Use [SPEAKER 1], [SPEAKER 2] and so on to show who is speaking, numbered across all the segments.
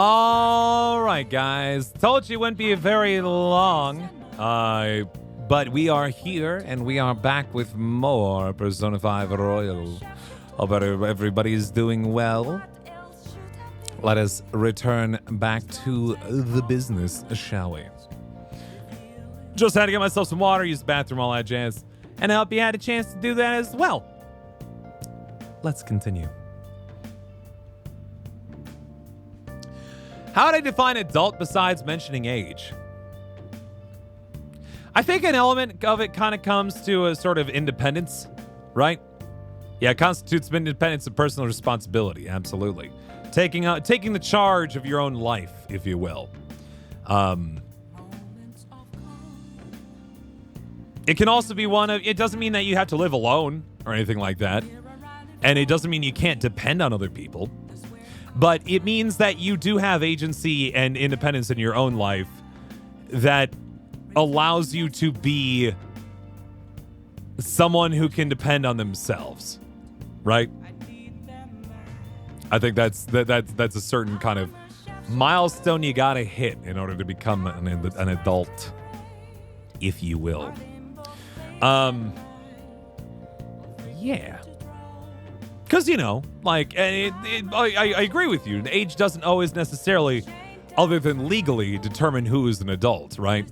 [SPEAKER 1] All right, guys. Told you it wouldn't be very long. But we are here, and we are back with more Persona 5 Royal. Hope everybody's doing well. Let us return back to the business, shall we? Just had to get myself some water, use the bathroom, all that jazz. And I hope you had a chance to do that as well. Let's continue. How would I define adult besides mentioning age? I think an element of it kind of comes to a sort of independence, right? Yeah, it constitutes independence and personal responsibility, absolutely. Taking the charge of your own life, if you will. It can also be one of, it doesn't mean that you have to live alone or anything like that. And it doesn't mean you can't depend on other people. But it means that you do have agency and independence in your own life that allows you to be someone who can depend on themselves, right? I think that's a certain kind of milestone you gotta hit in order to become an adult, if you will. Yeah. Because, you know, like, I agree with you. Age doesn't always necessarily, other than legally, determine who is an adult, right?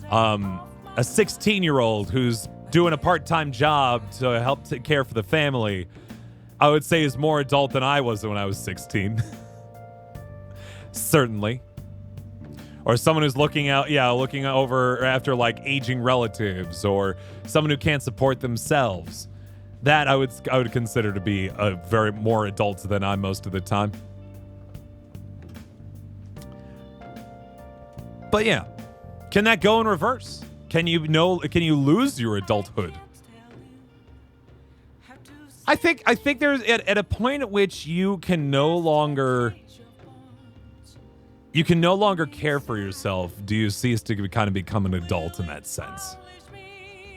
[SPEAKER 1] A 16-year-old who's doing a part-time job to help take care for the family, I would say is more adult than I was when I was 16. Certainly. Or someone who's looking over after, like, aging relatives, or someone who can't support themselves. That I would consider to be a very more adult than I'm most of the time. But yeah, can that go in reverse? Can you lose your adulthood? I think there's at a point at which you can no longer care for yourself. Do you cease to kind of become an adult in that sense?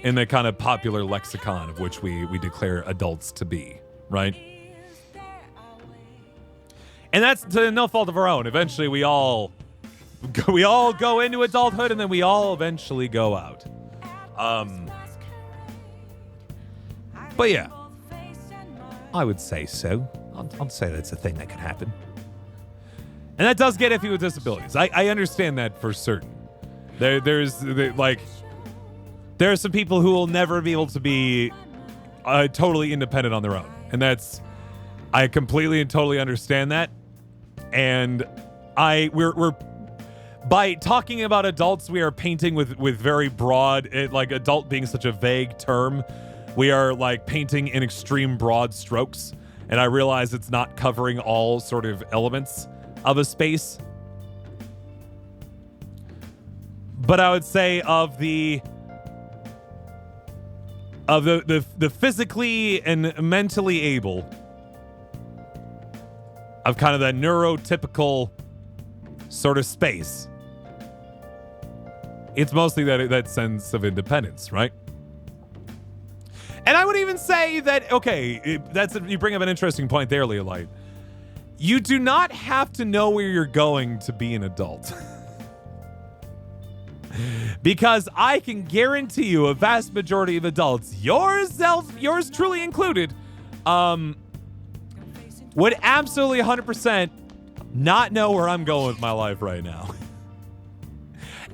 [SPEAKER 1] In the kind of popular lexicon of which we declare adults to be, right? And that's to no fault of our own. Eventually we all go into adulthood, and then we all eventually go out. But yeah, I would say so. I'd say that's a thing that could happen. And that does get iffy with disabilities. I understand that for certain. There are some people who will never be able to be totally independent on their own. And I completely and totally understand that. And we're by talking about adults, we are painting with very broad, like adult being such a vague term. We are like painting in extreme broad strokes. And I realize it's not covering all sort of elements of a space. But I would say of the physically and mentally able, of kind of that neurotypical sort of space, it's mostly that sense of independence, right? And I would even say that, okay, you bring up an interesting point there, Leolite. You do not have to know where you're going to be an adult. Because I can guarantee you a vast majority of adults, yours truly included, would absolutely 100% not know where I'm going with my life right now.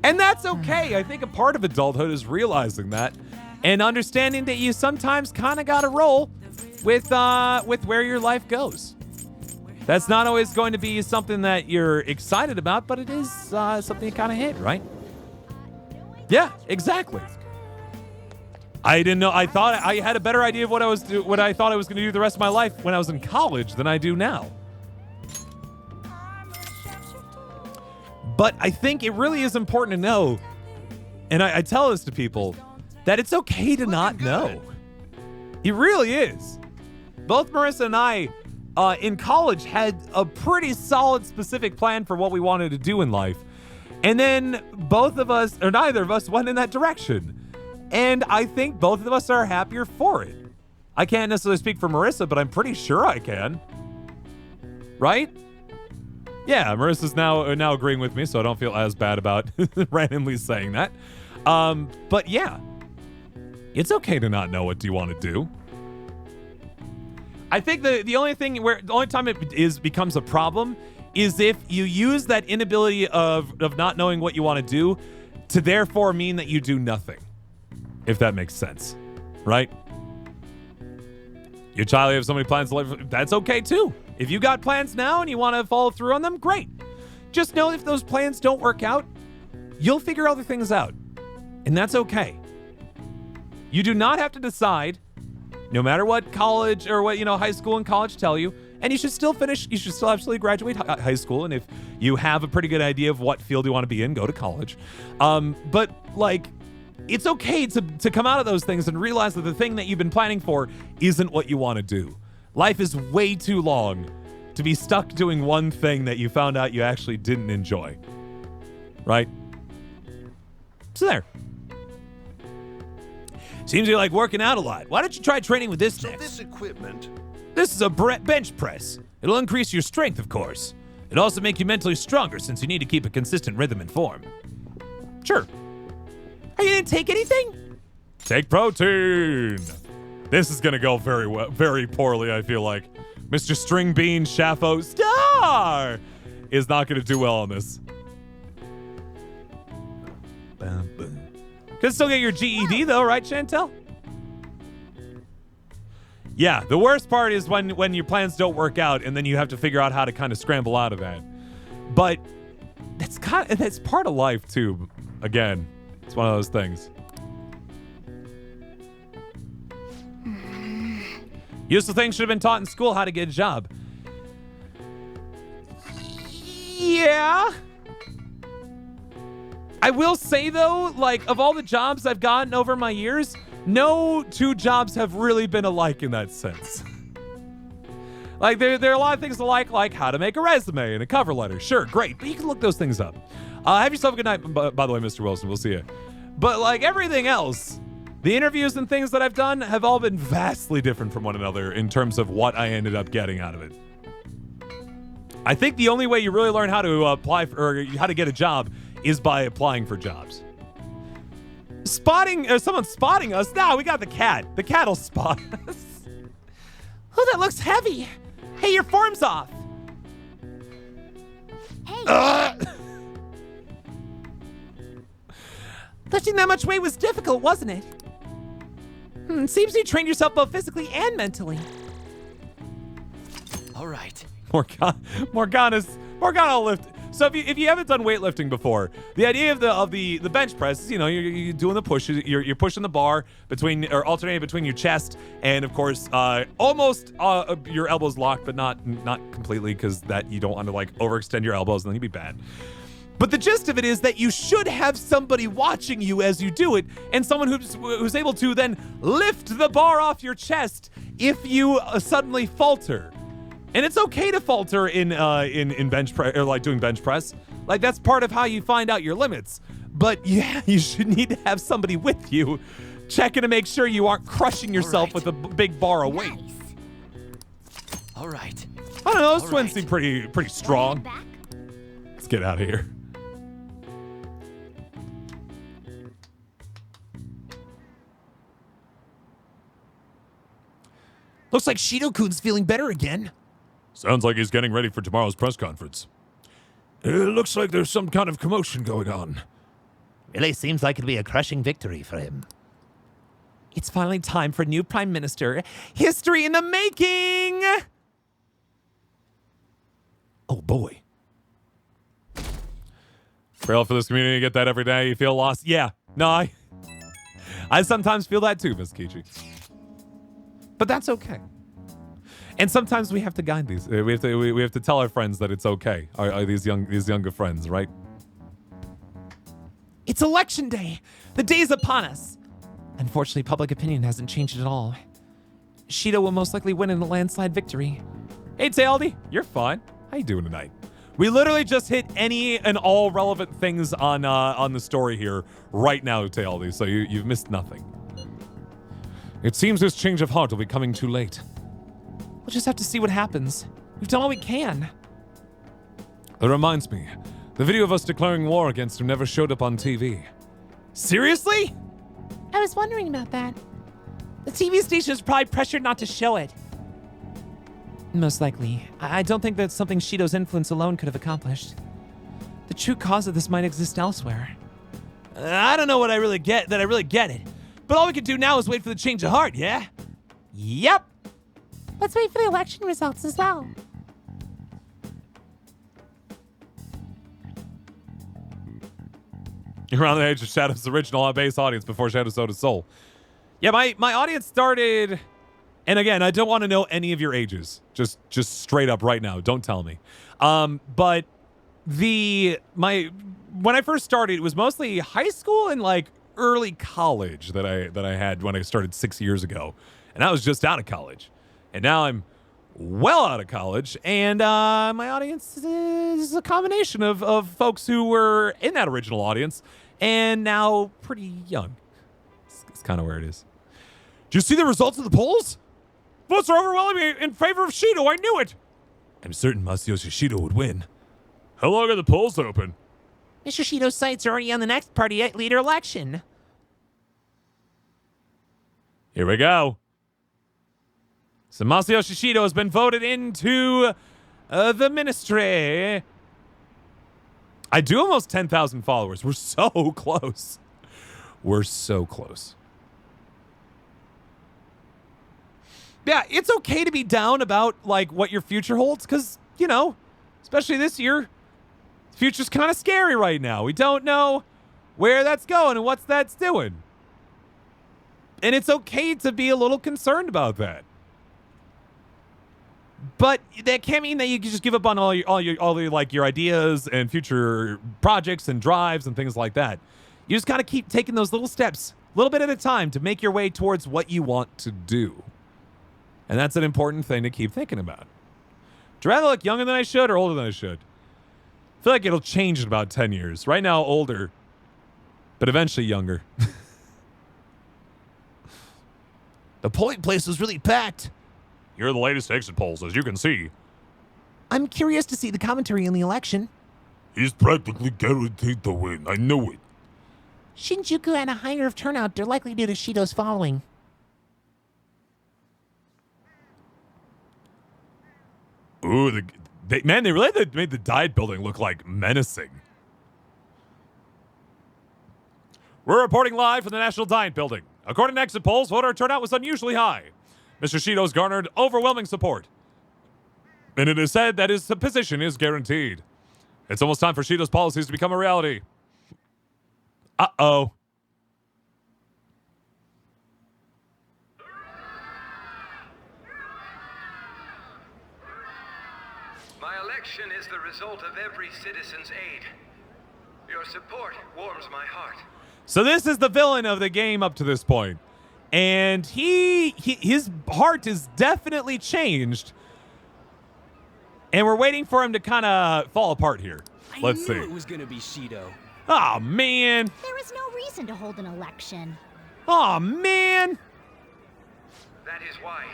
[SPEAKER 1] And that's okay. I think a part of adulthood is realizing that and understanding that you sometimes kind of got to roll with where your life goes. That's not always going to be something that you're excited about, but it is something you kind of hit, right? Yeah, exactly. I didn't know. I thought I had a better idea of what I thought I was going to do the rest of my life when I was in college than I do now. But I think it really is important to know, and I tell this to people, that it's okay to not know. It really is. Both Marissa and I, in college, had a pretty solid, specific plan for what we wanted to do in life. And then both of us, or neither of us, went in that direction. And I think both of us are happier for it. I can't necessarily speak for Marissa, but I'm pretty sure I can. Right? Yeah, Marissa's now agreeing with me, so I don't feel as bad about randomly saying that. But yeah, it's okay to not know what you want to do. I think the only time it becomes a problem is if you use that inability of not knowing what you want to do to therefore mean that you do nothing. If that makes sense, right? You have so many plans to live, that's okay too. If you got plans now and you want to follow through on them, great. Just know if those plans don't work out, you'll figure other things out. And that's okay. You do not have to decide, no matter what college or what, high school and college tell you, and you should still absolutely graduate high school. And if you have a pretty good idea of what field you want to be in, go to college. But like, it's okay to come out of those things and realize that the thing that you've been planning for isn't what you want to do. Life is way too long to be stuck doing one thing that you found out you actually didn't enjoy. Right? So there. Seems you like working out a lot. Why don't you try training with this next?
[SPEAKER 2] This equipment...
[SPEAKER 1] This is a bench press. It'll increase your strength, of course. It'll also make you mentally stronger since you need to keep a consistent rhythm and form. Sure. Oh, you didn't take anything? Take protein. This is gonna go very poorly, I feel like. Mr. String Bean Shaffo Star is not gonna do well on this. Could still get your GED though, right, Chantel? Yeah, the worst part is when your plans don't work out and then you have to figure out how to kind of scramble out of that. But that's part of life too. Again, it's one of those things. Useful things should have been taught in school how to get a job. Yeah. I will say though, like of all the jobs I've gotten over my years, no two jobs have really been alike in that sense. Like there are a lot of things alike, like how to make a resume and a cover letter. Sure, great, but you can look those things up. Have yourself a good night, by the way, Mr. Wilson. We'll see you. But like everything else, the interviews and things that I've done have all been vastly different from one another in terms of what I ended up getting out of it. I think the only way you really learn how to apply for, or how to get a job is by applying for jobs. Someone's spotting us. Now we got the cat. The cat'll spot us. Oh, that looks heavy. Hey, your form's off.
[SPEAKER 3] Hey.
[SPEAKER 1] Lifting that much weight was difficult, wasn't it? Seems you trained yourself both physically and mentally.
[SPEAKER 2] All right.
[SPEAKER 1] Morgana will lift. So if you haven't done weightlifting before, the idea of the bench press is, you're doing the pushes, you're pushing the bar alternating between your chest and of course almost your elbows locked, but not completely, because that you don't want to like overextend your elbows and then you'd be bad. But the gist of it is that you should have somebody watching you as you do it, and someone who's able to then lift the bar off your chest if you suddenly falter. And it's okay to falter in bench press, or like doing bench press. Like that's part of how you find out your limits. But yeah, you should need to have somebody with you checking to make sure you aren't crushing yourself with a big bar of weight.
[SPEAKER 3] Nice.
[SPEAKER 2] All right.
[SPEAKER 1] I don't know, those twins seem pretty strong. Let's get out of here. Looks like Shido-kun's feeling better again. Sounds like he's getting ready for tomorrow's press conference. It looks like there's some kind of commotion going on.
[SPEAKER 4] Really seems like it'll be a crushing victory for him.
[SPEAKER 1] It's finally time for new prime minister. History in the making! Oh boy. Pray for this community, get that every day. You feel lost? Yeah. No, I sometimes feel that too, Miss Kichi. But that's okay. And sometimes we have to guide these. We have to tell our friends that it's okay. These younger friends, right? It's election day. The day's upon us. Unfortunately, public opinion hasn't changed at all. Shido will most likely win in a landslide victory. Hey, Taildy, you're fine. How you doing tonight? We literally just hit any and all relevant things on the story here right now, Taildy. So you've missed nothing. It seems this change of heart will be coming too late. We'll just have to see what happens. We've done all we can. That reminds me. The video of us declaring war against him never showed up on TV. Seriously?
[SPEAKER 3] I was wondering about that. The TV station is probably pressured not to show it. Most likely. I don't think that's something Shido's influence alone could have accomplished. The true cause of this might exist elsewhere. I don't know what I really get it. But all we can do now is wait for the change of heart, yeah? Yep. Let's wait for the election results as well.
[SPEAKER 1] Around the age of Shadow's original base audience before Shadow sold his soul. Yeah, my audience started, and again, I don't want to know any of your ages. Just straight up right now. Don't tell me. But when I first started, it was mostly high school and like early college that I had when I started 6 years ago, and I was just out of college, and now I'm well out of college, and my audience is a combination of folks who were in that original audience and now pretty young. It's kind of where it is. Do you see the results of the polls? Votes are overwhelmingly in favor of Shido. I knew it. I'm certain Masayoshi Shido would win. How long are the polls open?
[SPEAKER 3] Mr. Shido's sights are already on the next party leader election.
[SPEAKER 1] Here we go. So Masayoshi Shido has been voted into the ministry. I do almost 10,000 followers. We're so close. We're so close. Yeah, it's okay to be down about like what your future holds because, you know, especially this year, the future's kind of scary right now. We don't know where that's going and what's that's doing. And it's okay to be a little concerned about that. But that can't mean that you can just give up on all your like your ideas and future projects and drives and things like that. You just got to keep taking those little steps, a little bit at a time, to make your way towards what you want to do. And that's an important thing to keep thinking about. Do I rather look younger than I should or older than I should? I feel like it'll change in about 10 years. Right now, older, but eventually younger.
[SPEAKER 4] The polling place was really packed.
[SPEAKER 1] Here are the latest exit polls, as you can see.
[SPEAKER 3] I'm curious to see the commentary on the election.
[SPEAKER 5] He's practically guaranteed to win. I know it.
[SPEAKER 3] Shinjuku had a higher turnout. They're likely due to Shido's following.
[SPEAKER 1] Ooh, they really made the diet building look like menacing. We're reporting live from the National Diet Building. According to exit polls, voter turnout was unusually high. Mr. Shido's garnered overwhelming support. And it is said that his position is guaranteed. It's almost time for Shido's policies to become a reality. Uh-oh.
[SPEAKER 6] My election is the result of every citizen's aid. Your support warms my heart.
[SPEAKER 1] So this is the villain of the game up to this point. And his heart is definitely changed. And we're waiting for him to kind of fall apart here. Let's see.
[SPEAKER 2] I knew it was going to be Shido.
[SPEAKER 1] Oh, man.
[SPEAKER 7] There is no reason to hold an election.
[SPEAKER 1] Oh, man.
[SPEAKER 6] That is why.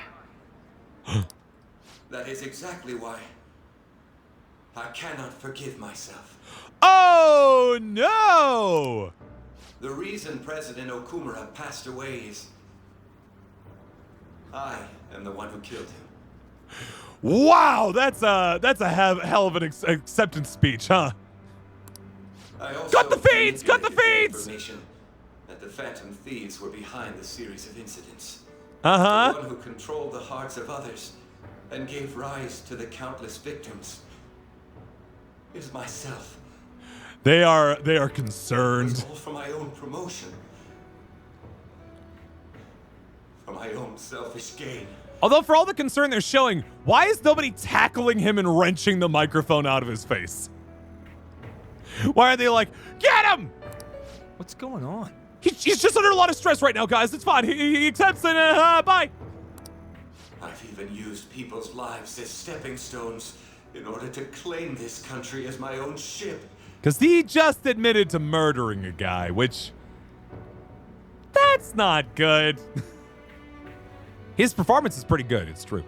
[SPEAKER 8] That is exactly why. I cannot forgive myself.
[SPEAKER 1] Oh, no.
[SPEAKER 8] The reason President Okumura passed away is I am the one who killed him.
[SPEAKER 1] Wow, that's a hell of an acceptance speech, huh?
[SPEAKER 8] I also
[SPEAKER 1] Cut the feeds! Cut the
[SPEAKER 8] manipulated
[SPEAKER 1] feeds!
[SPEAKER 8] Information that the Phantom Thieves were behind the series of incidents.
[SPEAKER 1] Uh-huh.
[SPEAKER 8] The one who controlled the hearts of others and gave rise to the countless victims is myself.
[SPEAKER 1] They are
[SPEAKER 8] It was
[SPEAKER 1] concerned.
[SPEAKER 8] all for my own promotion. For my own selfish gain.
[SPEAKER 1] Although for all the concern they're showing, why is nobody tackling him and wrenching the microphone out of his face? Why are they like, get him?
[SPEAKER 2] What's going on?
[SPEAKER 1] He's just under a lot of stress right now, guys. It's fine. He accepts it. Bye.
[SPEAKER 8] I've even used people's lives as stepping stones in order to claim this country as my own ship.
[SPEAKER 1] Because he just admitted to murdering a guy, which... that's not good. His performance is pretty good, it's true.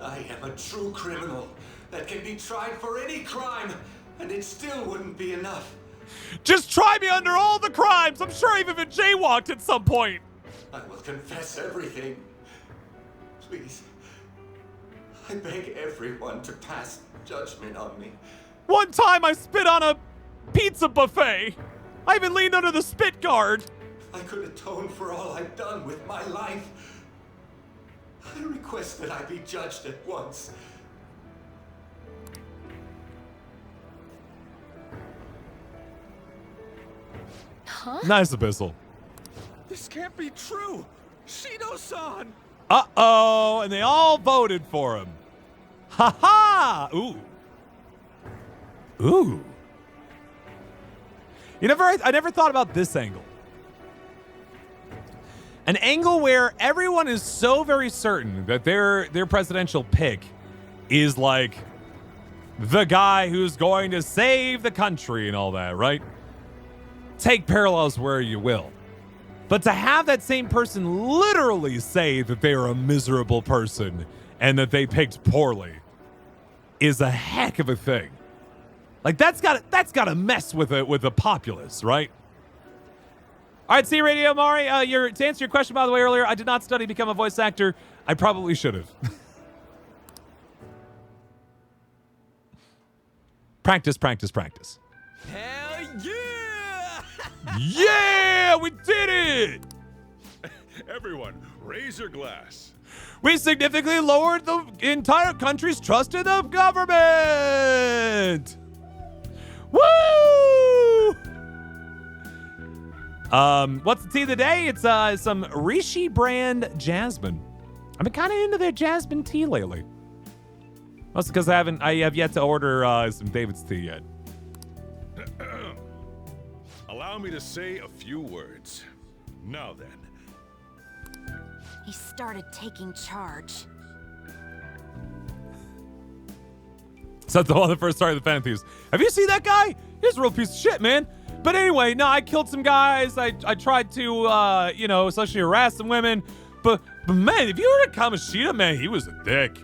[SPEAKER 8] I am a true criminal that can be tried for any crime and it still wouldn't be enough.
[SPEAKER 1] Just try me under all the crimes. I'm sure I've even jaywalked at some point.
[SPEAKER 8] I will confess everything. Please. I beg everyone to pass judgment on me.
[SPEAKER 1] One time I spit on a pizza buffet. I even leaned under the spit guard.
[SPEAKER 8] I could atone for all I've done with my life. I request that I be judged at once.
[SPEAKER 1] Nice, Abyssal.
[SPEAKER 2] This can't be true. Shido-san.
[SPEAKER 1] Uh-oh, and they all voted for him. Ha-ha! Ooh. Ooh. I never thought about this angle. An angle where everyone is so very certain that their presidential pick is like the guy who's going to save the country and all that, right? Take parallels where you will. But to have that same person literally say that they are a miserable person and that they picked poorly is a heck of a thing. Like that's gotta mess with the populace, right? All right, see Radio Mari. To answer your question, by the way, earlier, I did not study to become a voice actor. I probably should have. Practice, practice, practice.
[SPEAKER 2] Hell yeah!
[SPEAKER 1] Yeah, we did it!
[SPEAKER 5] Everyone, raise your glass.
[SPEAKER 1] We significantly lowered the entire country's trust in the government. Woo! What's the tea of the day? It's some Rishi brand jasmine. I've been kind of into their jasmine tea lately. Mostly because I have yet to order some David's tea yet.
[SPEAKER 5] Allow me to say a few words. Now then.
[SPEAKER 7] He started taking charge.
[SPEAKER 1] So that's the one that first started the Phantom Thieves. Have you seen that guy? He's a real piece of shit, man. But anyway, no, I killed some guys. I tried to, sexually harass some women. But man, if you heard of Kamoshida, man, he was a dick.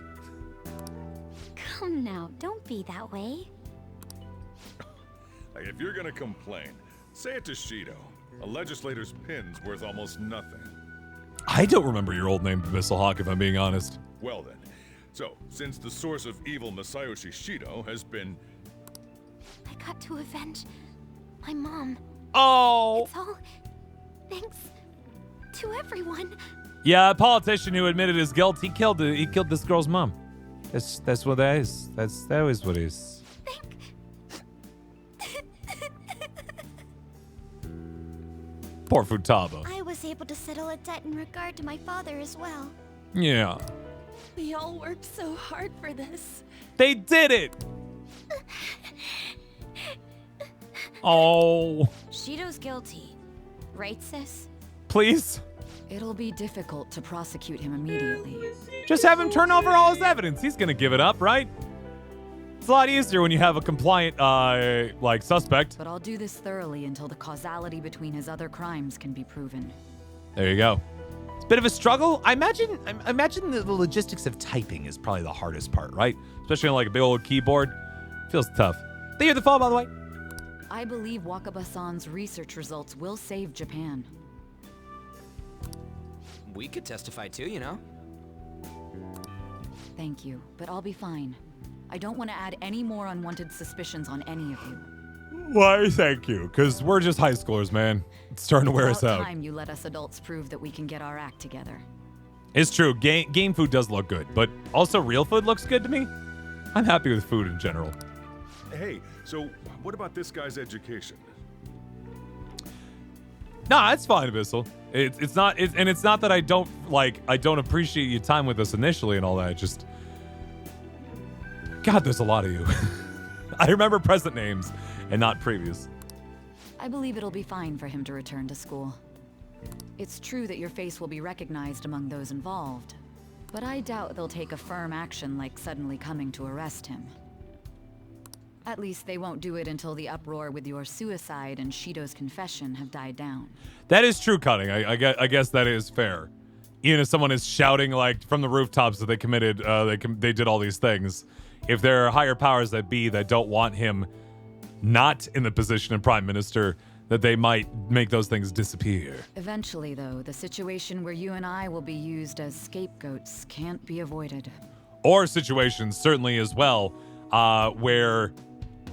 [SPEAKER 7] Come now, don't be that way.
[SPEAKER 5] Like, if you're gonna complain, say it to Shido. A legislator's pin's worth almost nothing.
[SPEAKER 1] I don't remember your old name, Mistlehawk, if I'm being honest.
[SPEAKER 5] Well then, so since the source of evil Masayoshi Shido has been...
[SPEAKER 7] I got to avenge my mom.
[SPEAKER 1] Oh.
[SPEAKER 7] It's all thanks to everyone.
[SPEAKER 1] Yeah, a politician who admitted his guilt. He killed this girl's mom. That's what that is. That is what it is. Poor Futaba.
[SPEAKER 7] I was able to settle a debt in regard to my father as well.
[SPEAKER 1] Yeah.
[SPEAKER 7] We all worked so hard for this.
[SPEAKER 1] They did it. Oh.
[SPEAKER 7] Shido's guilty, right, sis?
[SPEAKER 1] Please.
[SPEAKER 9] It'll be difficult to prosecute him immediately.
[SPEAKER 1] Just have him turn over all his evidence. He's gonna give it up, right? It's a lot easier when you have a compliant, suspect.
[SPEAKER 9] But I'll do this thoroughly until the causality between his other crimes can be proven.
[SPEAKER 1] There you go. It's a bit of a struggle. I imagine the logistics of typing is probably the hardest part, right? Especially on like a big old keyboard. Feels tough. Thank you for the fall, by the way.
[SPEAKER 9] I believe Wakaba-san's research results will save Japan.
[SPEAKER 2] We could testify too, you know?
[SPEAKER 9] Thank you, but I'll be fine. I don't want to add any more unwanted suspicions on any of you.
[SPEAKER 1] Why, thank you, because we're just high schoolers, man. It's starting to wear us out.
[SPEAKER 9] About time you let us adults prove that we can get our act together.
[SPEAKER 1] It's true. Game food does look good, but also real food looks good to me. I'm happy with food in general.
[SPEAKER 5] Hey, so what about this guy's education?
[SPEAKER 1] Nah, it's fine, Abyssal. It's not that I don't appreciate your time with us initially and all that. Just, God, there's a lot of you. I remember present names and not previous.
[SPEAKER 9] I believe it'll be fine for him to return to school. It's true that your face will be recognized among those involved, but I doubt they'll take a firm action like suddenly coming to arrest him. At least they won't do it until the uproar with your suicide and Shido's confession have died down.
[SPEAKER 1] That is true, Cutting. I guess that is fair. Even if someone is shouting like from the rooftops that they committed, they did all these things. If there are higher powers that be that don't want him not in the position of prime minister that they might make those things disappear.
[SPEAKER 9] Eventually, though, the situation where you and I will be used as scapegoats can't be avoided.
[SPEAKER 1] Or situations, certainly as well, where,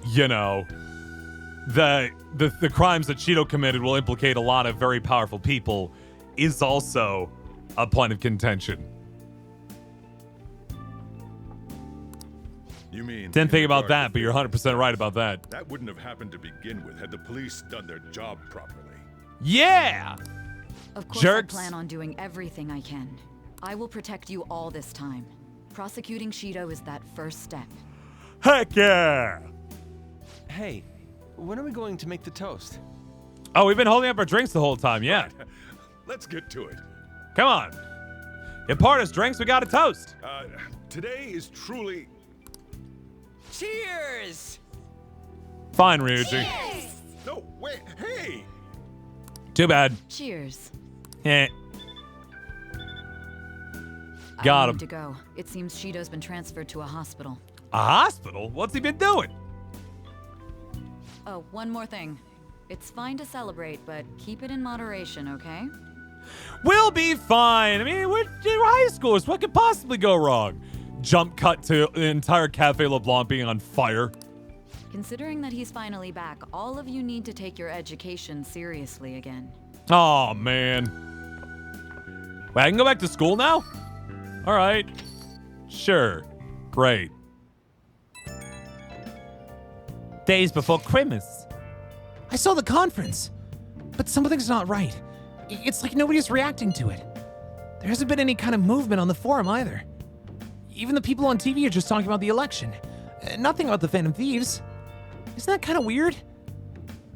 [SPEAKER 1] you know, the crimes that Shido committed will implicate a lot of very powerful people is also a point of contention.
[SPEAKER 5] You mean...
[SPEAKER 1] Didn't think about that,
[SPEAKER 5] kindergarten
[SPEAKER 1] but you're 100% right about that.
[SPEAKER 5] That wouldn't have happened to begin with had the police done their job properly.
[SPEAKER 1] Yeah!
[SPEAKER 9] Of course,
[SPEAKER 1] Jerks.
[SPEAKER 9] I plan on doing everything I can. I will protect you all this time. Prosecuting Shido is that first step.
[SPEAKER 1] Heck yeah!
[SPEAKER 10] Hey, when are we going to make the toast?
[SPEAKER 1] Oh, we've been holding up our drinks the whole time, yeah.
[SPEAKER 5] Let's get to it.
[SPEAKER 1] Come on. You poured us drinks, we got a toast.
[SPEAKER 5] Today is truly...
[SPEAKER 2] Cheers!
[SPEAKER 1] Fine, Ryuji.
[SPEAKER 5] No, wait, hey!
[SPEAKER 1] Too bad.
[SPEAKER 9] Cheers.
[SPEAKER 1] Eh.
[SPEAKER 9] I
[SPEAKER 1] Got
[SPEAKER 9] need
[SPEAKER 1] him.
[SPEAKER 9] to go. It seems Shido's been transferred to a hospital.
[SPEAKER 1] A hospital? What's he been doing?
[SPEAKER 9] Oh, one more thing. It's fine to celebrate, but keep it in moderation, okay?
[SPEAKER 1] We'll be fine. I mean, we're high schoolers. What could possibly go wrong? Jump cut to the entire Cafe LeBlanc being on fire.
[SPEAKER 9] Considering that he's finally back, all of you need to take your education seriously again.
[SPEAKER 1] Oh, man. Wait, I can go back to school now? All right. Sure. Great.
[SPEAKER 3] Days before Christmas. I saw the conference, but something's not right. It's like nobody's reacting to it. There hasn't been any kind of movement on the forum either. Even the people on TV are just talking about the election. Nothing about the Phantom Thieves. Isn't that kind of weird?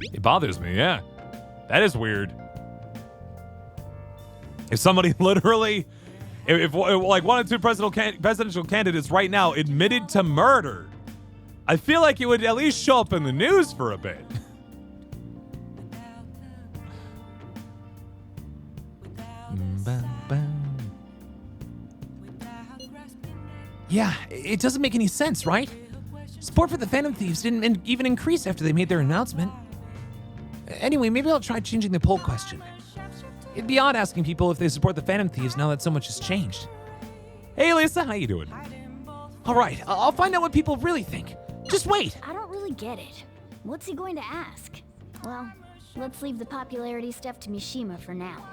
[SPEAKER 1] It bothers me, yeah. That is weird. If somebody literally, if like one or two presidential candidates right now admitted to murder, I feel like it would at least show up in the news for a bit.
[SPEAKER 3] Yeah, it doesn't make any sense, right? Support for the Phantom Thieves didn't even increase after they made their announcement. Anyway, maybe I'll try changing the poll question. It'd be odd asking people if they support the Phantom Thieves now that so much has changed.
[SPEAKER 1] Hey, Lisa, how you doing?
[SPEAKER 3] All right, I'll find out what people really think. Just wait.
[SPEAKER 7] I don't really get it. What's he going to ask? Well, let's leave the popularity stuff to Mishima for now.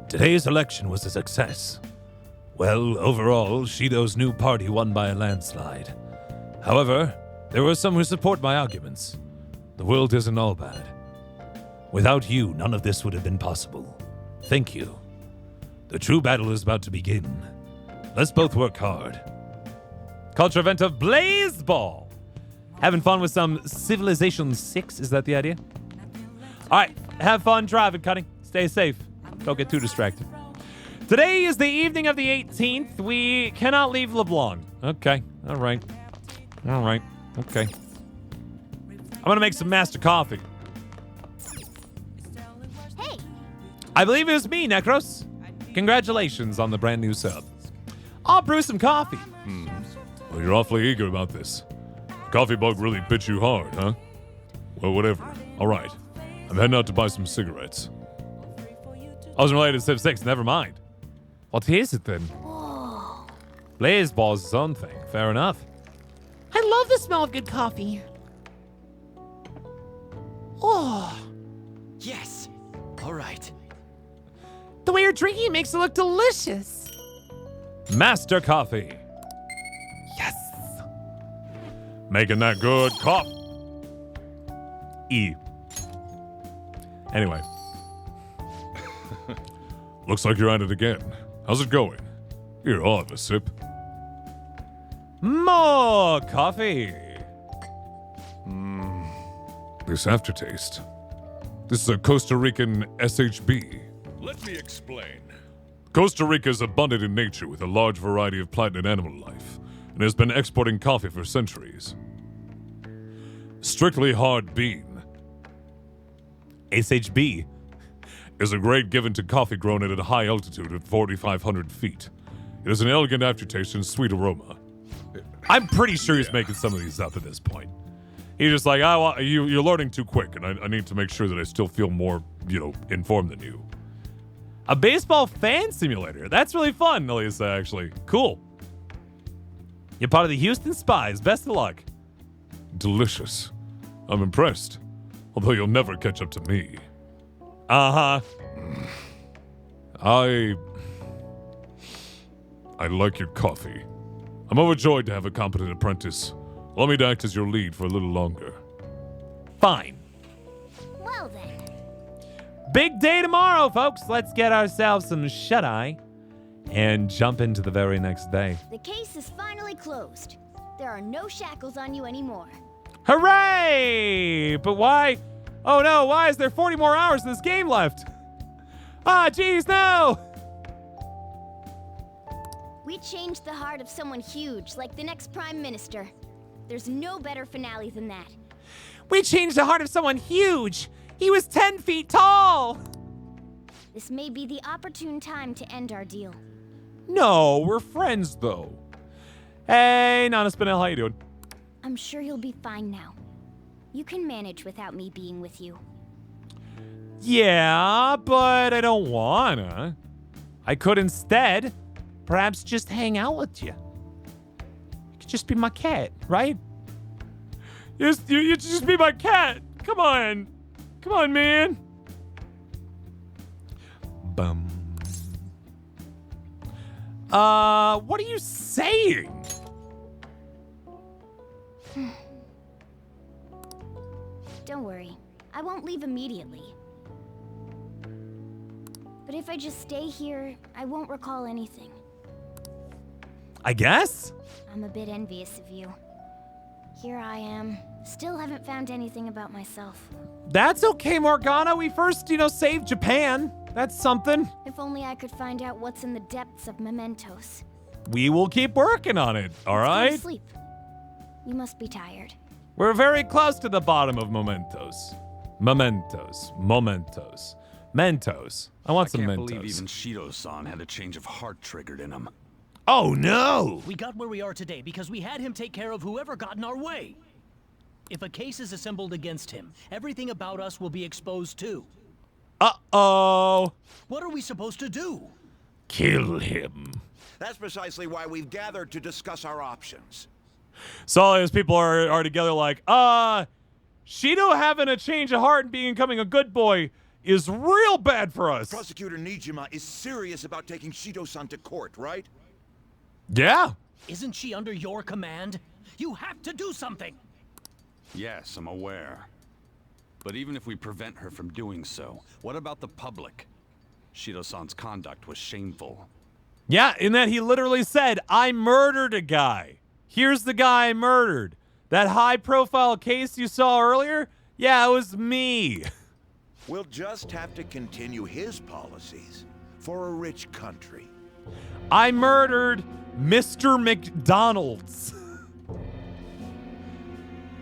[SPEAKER 4] Today's election was a success. Well, overall, Shido's new party won by a landslide. However, there were some who support my arguments. The world isn't all bad. Without you, none of this would have been possible. Thank you. The true battle is about to begin. Let's both work hard.
[SPEAKER 1] Culture event of Blaze Ball. Having fun with some Civilization 6, is that the idea? All right, have fun driving, Cutting. Stay safe. Don't get too distracted. Today is the evening of the 18th. We cannot leave LeBlanc. Okay, all right. All right, okay. I'm gonna make some master coffee.
[SPEAKER 7] Hey!
[SPEAKER 1] I believe it was me, Necros. Congratulations on the brand new sub. I'll brew some coffee.
[SPEAKER 5] Well, you're awfully eager about this. The coffee bug really bit you hard, huh? Well, whatever. All right. I'm heading out to buy some cigarettes.
[SPEAKER 1] I wasn't related to Civ 6, never mind. What is it then? Blaze Ball is his own thing. Fair enough.
[SPEAKER 3] I love the smell of good coffee. Oh,
[SPEAKER 2] Yes! Alright.
[SPEAKER 3] the way you're drinking it makes it look delicious.
[SPEAKER 1] Master Coffee.
[SPEAKER 3] Yes.
[SPEAKER 5] Making that good coffee.
[SPEAKER 1] E. Anyway.
[SPEAKER 5] Looks like you're at it again. How's it going? Here, I'll have a sip.
[SPEAKER 1] More coffee.
[SPEAKER 5] This aftertaste. This is a Costa Rican SHB. Let me explain. Costa Rica is abundant in nature with a large variety of plant and animal life, and has been exporting coffee for centuries. Strictly hard bean.
[SPEAKER 1] SHB.
[SPEAKER 5] is a grade given to coffee grown at a high altitude at 4,500 feet. It has an elegant aftertaste and sweet aroma.
[SPEAKER 1] I'm pretty sure he's making some of these up at this point.
[SPEAKER 5] He's just like, you're learning too quick, and I need to make sure that I still feel more, informed than you.
[SPEAKER 1] A baseball fan simulator. That's really fun, Elisa, actually. Cool. You're part of the Houston Spies. Best of luck.
[SPEAKER 5] Delicious. I'm impressed. Although you'll never catch up to me.
[SPEAKER 1] Uh-huh.
[SPEAKER 5] I like your coffee. I'm overjoyed to have a competent apprentice. Allow me to act as your lead for a little longer.
[SPEAKER 1] Fine.
[SPEAKER 7] Well then.
[SPEAKER 1] Big day tomorrow, folks. Let's get ourselves some shut-eye and jump into the very next day.
[SPEAKER 7] The case is finally closed. There are no shackles on you anymore.
[SPEAKER 1] Hooray! But why? Oh no, why is there 40 more hours in this game left? Ah, geez, no!
[SPEAKER 7] We changed the heart of someone huge, like the next Prime Minister. There's no better finale than that.
[SPEAKER 3] We changed the heart of someone huge. He was 10 feet tall.
[SPEAKER 7] This may be the opportune time to end our deal.
[SPEAKER 1] No, we're friends, though. Hey, Nana Spinel, how you doing?
[SPEAKER 7] I'm sure you'll be fine now. You can manage without me being with you.
[SPEAKER 1] Yeah, but I don't wanna. I could instead perhaps just hang out with you. You could just be my cat, right? You just be my cat. Come on. Come on, man. Bum. What are you saying?
[SPEAKER 7] Don't worry. I won't leave immediately. But if I just stay here, I won't recall anything.
[SPEAKER 1] I guess?
[SPEAKER 7] I'm a bit envious of you. Here I am. Still haven't found anything about myself.
[SPEAKER 1] That's okay, Morgana. We first, saved Japan. That's something.
[SPEAKER 7] If only I could find out what's in the depths of mementos.
[SPEAKER 1] We will keep working on it, all
[SPEAKER 7] Let's go
[SPEAKER 1] right?
[SPEAKER 7] to sleep. You must be tired.
[SPEAKER 1] We're very close to the bottom of mementos. Mementos. Mentos. I want some
[SPEAKER 2] I can't
[SPEAKER 1] Mentos.
[SPEAKER 2] believe even Shido-san had a change of heart triggered in him.
[SPEAKER 1] Oh, no!
[SPEAKER 11] We got where we are today because we had him take care of whoever got in our way. If a case is assembled against him, everything about us will be exposed too.
[SPEAKER 1] Uh-oh.
[SPEAKER 11] What are we supposed to do?
[SPEAKER 1] Kill him.
[SPEAKER 12] That's precisely why we've gathered to discuss our options.
[SPEAKER 1] So all these people are together like, Shido having a change of heart and becoming a good boy is real bad for us.
[SPEAKER 12] Prosecutor Nijima is serious about taking Shido-san to court, right?
[SPEAKER 1] Yeah.
[SPEAKER 11] Isn't she under your command? You have to do something.
[SPEAKER 2] Yes, I'm aware. But even if we prevent her from doing so, what about the public? Shido-san's conduct was shameful.
[SPEAKER 1] Yeah, in that he literally said, I murdered a guy. Here's the guy I murdered. That high-profile case you saw earlier? Yeah, it was me.
[SPEAKER 12] We'll just have to continue his policies for a rich country.
[SPEAKER 1] I murdered Mr. McDonald's.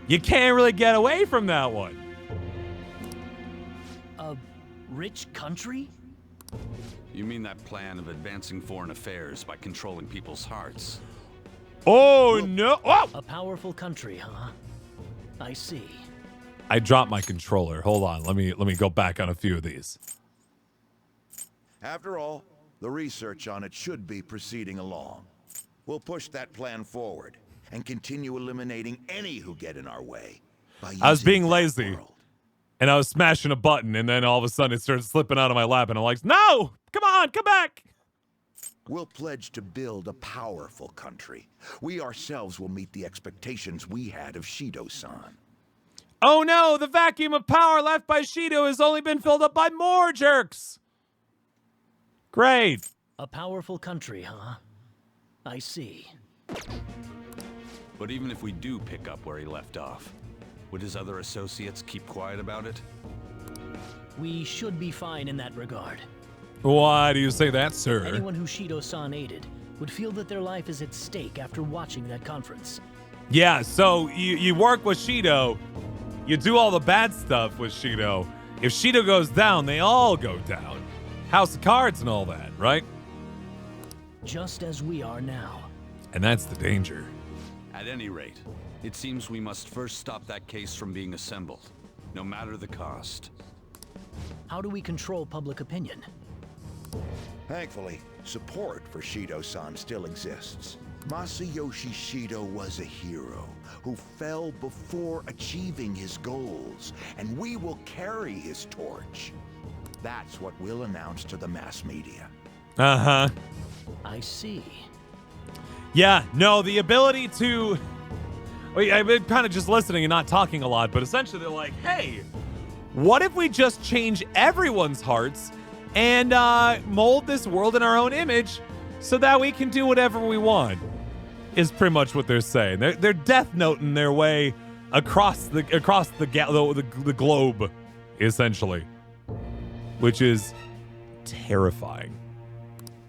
[SPEAKER 1] You can't really get away from that one.
[SPEAKER 11] A rich country?
[SPEAKER 2] You mean that plan of advancing foreign affairs by controlling people's hearts?
[SPEAKER 1] Oh, no. Oh!
[SPEAKER 11] A powerful country, huh? I see.
[SPEAKER 1] I dropped my controller. Hold on. Let me go back on a few of these.
[SPEAKER 12] After all, the research on it should be proceeding along. We'll push that plan forward and continue eliminating any who get in our way.
[SPEAKER 1] I was being lazy, and I was smashing a button, and then all of a sudden it started slipping out of my lap, and I'm like, no! Come on, come back!
[SPEAKER 12] We'll pledge to build a powerful country. We ourselves will meet the expectations we had of Shido-san.
[SPEAKER 1] Oh no, the vacuum of power left by Shido has only been filled up by more jerks! Great.
[SPEAKER 11] A powerful country, huh? I see.
[SPEAKER 2] But even if we do pick up where he left off, would his other associates keep quiet about it?
[SPEAKER 11] We should be fine in that regard.
[SPEAKER 1] Why do you say that, sir?
[SPEAKER 11] Anyone who Shido-san aided would feel that their life is at stake after watching that conference.
[SPEAKER 1] Yeah, so you work with Shido, you do all the bad stuff with Shido, if Shido goes down, they all go down. House of Cards and all that, right?
[SPEAKER 11] Just as we are now.
[SPEAKER 1] And that's the danger.
[SPEAKER 2] At any rate, it seems we must first stop that case from being assembled, no matter the cost.
[SPEAKER 11] How do we control public opinion?
[SPEAKER 12] Thankfully, support for Shido-san still exists. Masayoshi Shido was a hero who fell before achieving his goals, and we will carry his torch. That's what we'll announce to the mass media.
[SPEAKER 1] Uh-huh.
[SPEAKER 11] I see.
[SPEAKER 1] Yeah, no, the ability to... I've been kind of just listening and not talking a lot, but essentially they're like, hey, what if we just change everyone's hearts and mold this world in our own image so that we can do whatever we want? Is pretty much what they're saying. They're death noting their way across the globe, essentially, which is terrifying.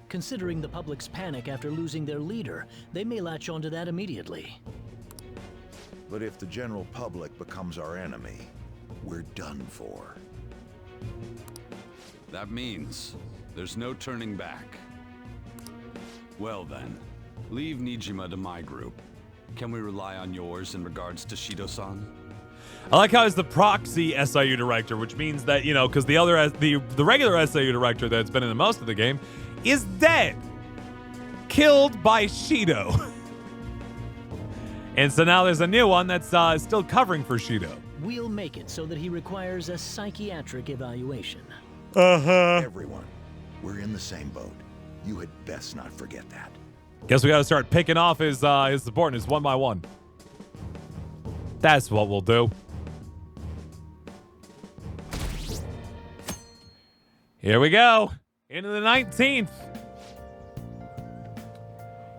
[SPEAKER 11] Considering the public's panic after losing their leader, they may latch onto that immediately.
[SPEAKER 12] But if the general public becomes our enemy, we're done for.
[SPEAKER 2] That means there's no turning back. Well then, leave Nijima to my group. Can we rely on yours in regards to Shido-san?
[SPEAKER 1] I like how it's the proxy SIU director, which means that, you know, because the regular SIU director that's been in the most of the game is dead. Killed by Shido. And so now there's a new one that's still covering for Shido.
[SPEAKER 11] We'll make it so that he requires a psychiatric evaluation.
[SPEAKER 1] Uh-huh.
[SPEAKER 12] Everyone, we're in the same boat. You had best not forget that.
[SPEAKER 1] Guess we gotta start picking off his subordinates one by one. That's what we'll do. Here we go. Into the 19th.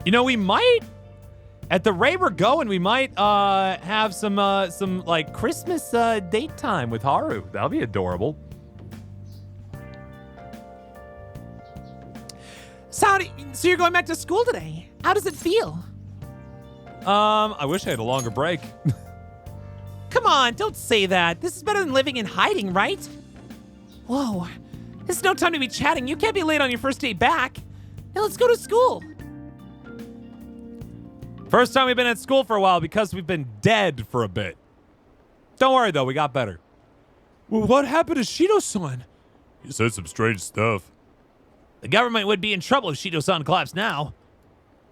[SPEAKER 1] You know, we might, at the rate we're going, we might have some like Christmas date time with Haru. That'll be adorable.
[SPEAKER 3] So you're going back to school today. How does it feel?
[SPEAKER 1] I wish I had a longer break.
[SPEAKER 3] Come on, don't say that. This is better than living in hiding, right? Whoa, this is no time to be chatting. You can't be late on your first day back. Now let's go to school.
[SPEAKER 1] First time we've been at school for a while because we've been dead for a bit. Don't worry though, we got better.
[SPEAKER 3] Well, what happened to Shido-san?
[SPEAKER 5] He said some strange stuff.
[SPEAKER 3] The government would be in trouble if Shido-san collapsed now.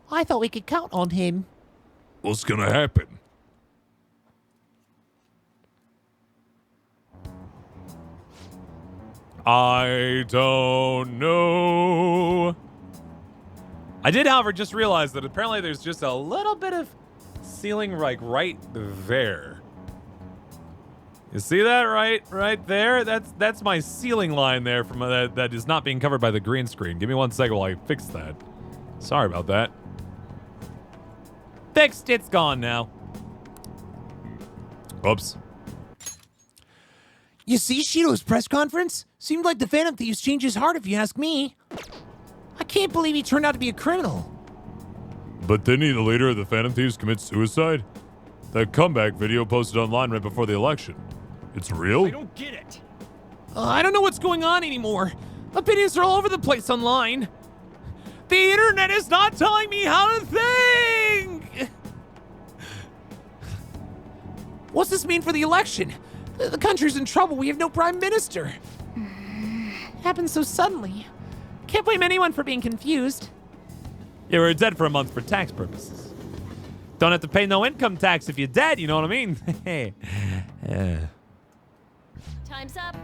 [SPEAKER 3] I thought we could count on him.
[SPEAKER 5] What's gonna happen?
[SPEAKER 1] I don't know. I did, however, just realize that apparently there's just a little bit of ceiling like right there. You see that right there? That's my ceiling line there from that is not being covered by the green screen. Give me 1 second while I fix that. Sorry about that. Fixed. It's gone now. Oops.
[SPEAKER 3] You see Shido's press conference? Seemed like the Phantom Thieves changed his heart, if you ask me. I can't believe he turned out to be a criminal.
[SPEAKER 5] But didn't he, the leader of the Phantom Thieves, commit suicide? That comeback video posted online right before the election. It's real?
[SPEAKER 11] I don't get it.
[SPEAKER 3] I don't know what's going on anymore. Opinions are all over the place online. The internet is not telling me how to think! What's this mean for the election? The country's in trouble. We have no prime minister. Happened so suddenly. Can't blame anyone for being confused.
[SPEAKER 1] Yeah, we're dead for a month for tax purposes. Don't have to pay no income tax if you're dead, you know what I mean?
[SPEAKER 13] Time's up.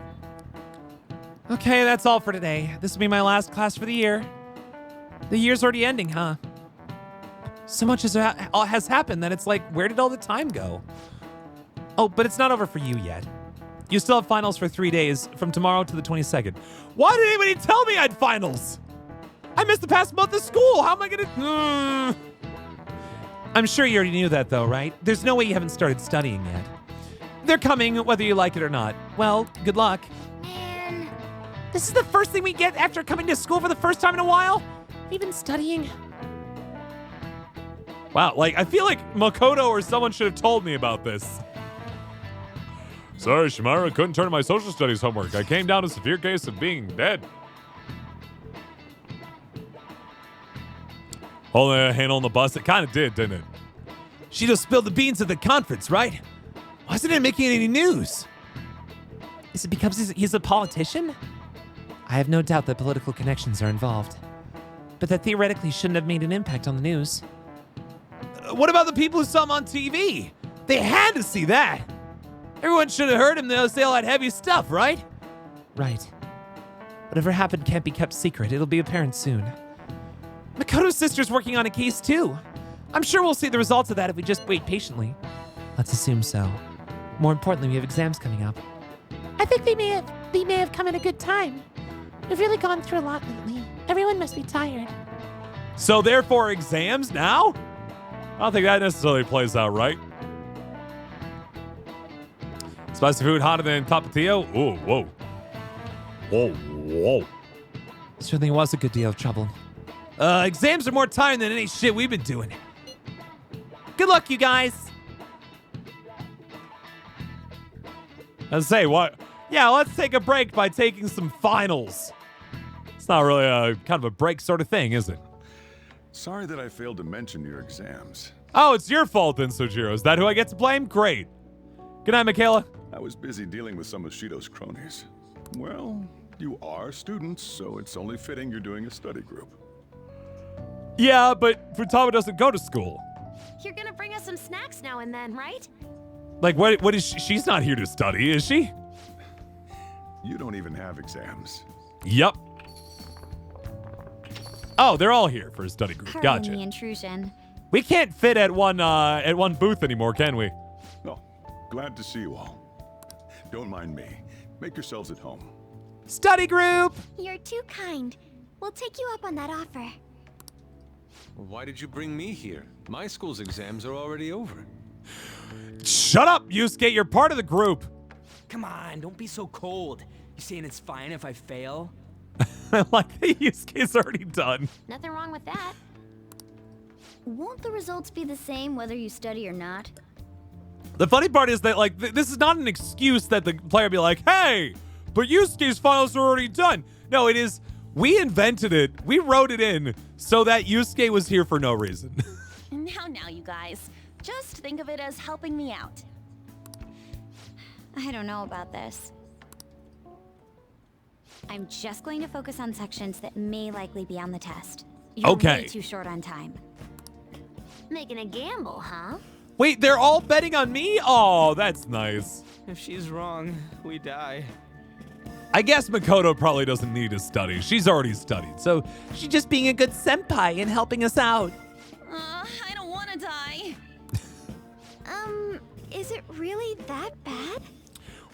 [SPEAKER 3] Okay, that's all for today. This will be my last class for the year. The year's already ending, huh? So much has happened that it's like, where did all the time go? Oh, but it's not over for you yet. You still have finals for 3 days, from tomorrow to the 22nd. Why did anybody tell me I had finals? I missed the past month of school. How am I gonna... I'm sure you already knew that though, right? There's no way you haven't started studying yet. They're coming, whether you like it or not. Well, good luck. Man, this is the first thing we get after coming to school for the first time in a while? Have you been studying?
[SPEAKER 1] Wow, like, I feel like Makoto or someone should have told me about this.
[SPEAKER 5] Sorry, Shimara, couldn't turn in my social studies homework. I came down a severe case of being dead.
[SPEAKER 1] Holding a handle on the bus, it kind of did, didn't it?
[SPEAKER 3] Shido spilled the beans at the conference, right? Why isn't it making any news? Is it because he's a politician? I have no doubt that political connections are involved, but that theoretically shouldn't have made an impact on the news.
[SPEAKER 1] What about the people who saw him on TV? They had to see that. Everyone should have heard him say all that heavy stuff, right?
[SPEAKER 3] Right. Whatever happened can't be kept secret. It'll be apparent soon. Makoto's sister's working on a case too. I'm sure we'll see the results of that if we just wait patiently. Let's assume so. More importantly, we have exams coming up.
[SPEAKER 14] I think they may have come at a good time. We've really gone through a lot lately. Everyone must be tired.
[SPEAKER 1] So therefore, exams now? I don't think that necessarily plays out right. Spicy food hotter than Tapatio? Oh, whoa. Whoa, whoa.
[SPEAKER 3] Certainly was a good deal of trouble.
[SPEAKER 1] Exams are more tiring than any shit we've been doing. Good luck, you guys. Let's say what? Yeah, let's take a break by taking some finals. It's not really a kind of a break sort of thing, is it?
[SPEAKER 15] Sorry that I failed to mention your exams.
[SPEAKER 1] Oh, it's your fault then, Sojiro. Is that who I get to blame? Great. Good night, Michaela.
[SPEAKER 15] I was busy dealing with some of Shido's cronies. Well, you are students, so it's only fitting you're doing a study group.
[SPEAKER 1] Yeah, but Futaba doesn't go to school.
[SPEAKER 13] You're gonna bring us some snacks now and then, right?
[SPEAKER 1] Like, what is she? She's not here to study, is she?
[SPEAKER 15] You don't even have exams.
[SPEAKER 1] Yep. Oh, they're all here for a study group.
[SPEAKER 7] Pardon
[SPEAKER 1] Gotcha.
[SPEAKER 7] the intrusion.
[SPEAKER 1] We can't fit at one booth anymore, can we?
[SPEAKER 15] No. Glad to see you all. Don't mind me. Make yourselves at home.
[SPEAKER 1] Study group!
[SPEAKER 7] You're too kind. We'll take you up on that offer.
[SPEAKER 10] Why did you bring me here? My school's exams are already over.
[SPEAKER 1] Shut up, Yusuke. You're part of the group.
[SPEAKER 16] Come on, don't be so cold. You saying it's fine if I fail?
[SPEAKER 1] Like, Yusuke's already done.
[SPEAKER 7] Nothing wrong with that. Won't the results be the same whether you study or not?
[SPEAKER 1] The funny part is that, like, this is not an excuse that the player be like, hey, but Yusuke's finals are already done. No, it is, we invented it. We wrote it in so that Yusuke was here for no reason.
[SPEAKER 13] Now, you guys. Just think of it as helping me out.
[SPEAKER 7] I don't know about this. I'm just going to focus on sections that may likely be on the test. You're way too short on time.
[SPEAKER 13] Making a gamble, huh?
[SPEAKER 1] Wait, they're all betting on me? Oh, that's nice.
[SPEAKER 16] If she's wrong, we die.
[SPEAKER 1] I guess Makoto probably doesn't need to study. She's already studied, so
[SPEAKER 3] she's just being a good senpai and helping us out.
[SPEAKER 13] I don't want to die.
[SPEAKER 7] Is it really that bad?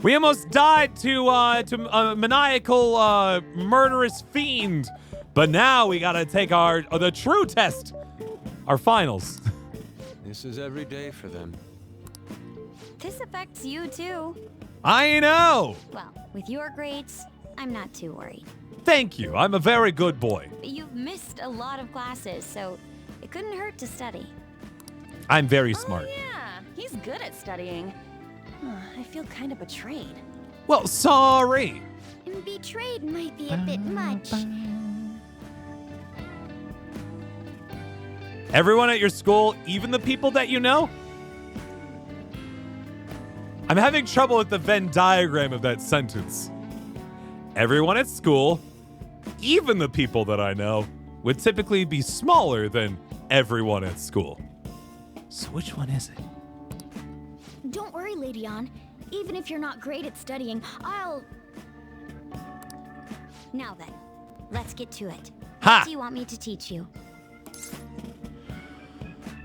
[SPEAKER 1] we almost died to a maniacal, murderous fiend. But now we gotta take the true test. Our finals.
[SPEAKER 10] This is every day for them.
[SPEAKER 7] This affects you too.
[SPEAKER 1] I know.
[SPEAKER 7] Well, with your grades, I'm not too worried.
[SPEAKER 1] Thank you. I'm a very good boy.
[SPEAKER 7] But you've missed a lot of classes, so it couldn't hurt to study.
[SPEAKER 1] I'm very smart.
[SPEAKER 13] Oh, yeah, he's good at studying. I feel kind of betrayed.
[SPEAKER 1] Well, sorry.
[SPEAKER 7] And betrayed might be a bit much.
[SPEAKER 1] Everyone at your school, even the people that you know? I'm having trouble with the Venn diagram of that sentence. Everyone at school, even the people that I know, would typically be smaller than everyone at school.
[SPEAKER 3] So which one is it?
[SPEAKER 7] Don't worry, Lady Ann. Even if you're not great at studying, I'll... Now then, let's get to it.
[SPEAKER 1] Ha!
[SPEAKER 7] What do you want me to teach you?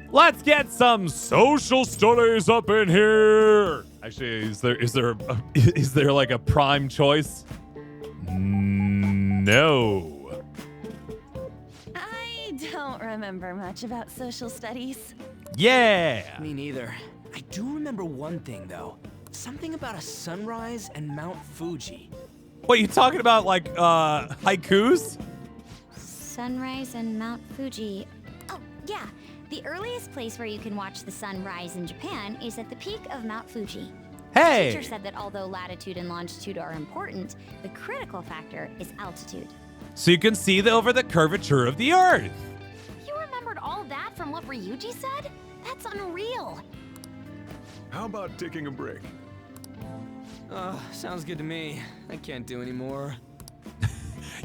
[SPEAKER 1] Let's get some social studies up in here. Actually, is there like a prime choice? No.
[SPEAKER 13] I don't remember much about social studies.
[SPEAKER 1] Yeah.
[SPEAKER 16] Me neither. I do remember one thing though. Something about a sunrise and Mount Fuji.
[SPEAKER 1] What, you talking about, like, haikus?
[SPEAKER 7] Sunrise and Mount Fuji. Oh, yeah. The earliest place where you can watch the sun rise in Japan is at the peak of Mount Fuji.
[SPEAKER 1] Hey!
[SPEAKER 7] The teacher said that although latitude and longitude are important, the critical factor is altitude.
[SPEAKER 1] So you can see over the curvature of the Earth.
[SPEAKER 7] You remembered all that from what Ryuji said? That's unreal.
[SPEAKER 15] How about taking a break?
[SPEAKER 16] Sounds good to me. I can't do anymore.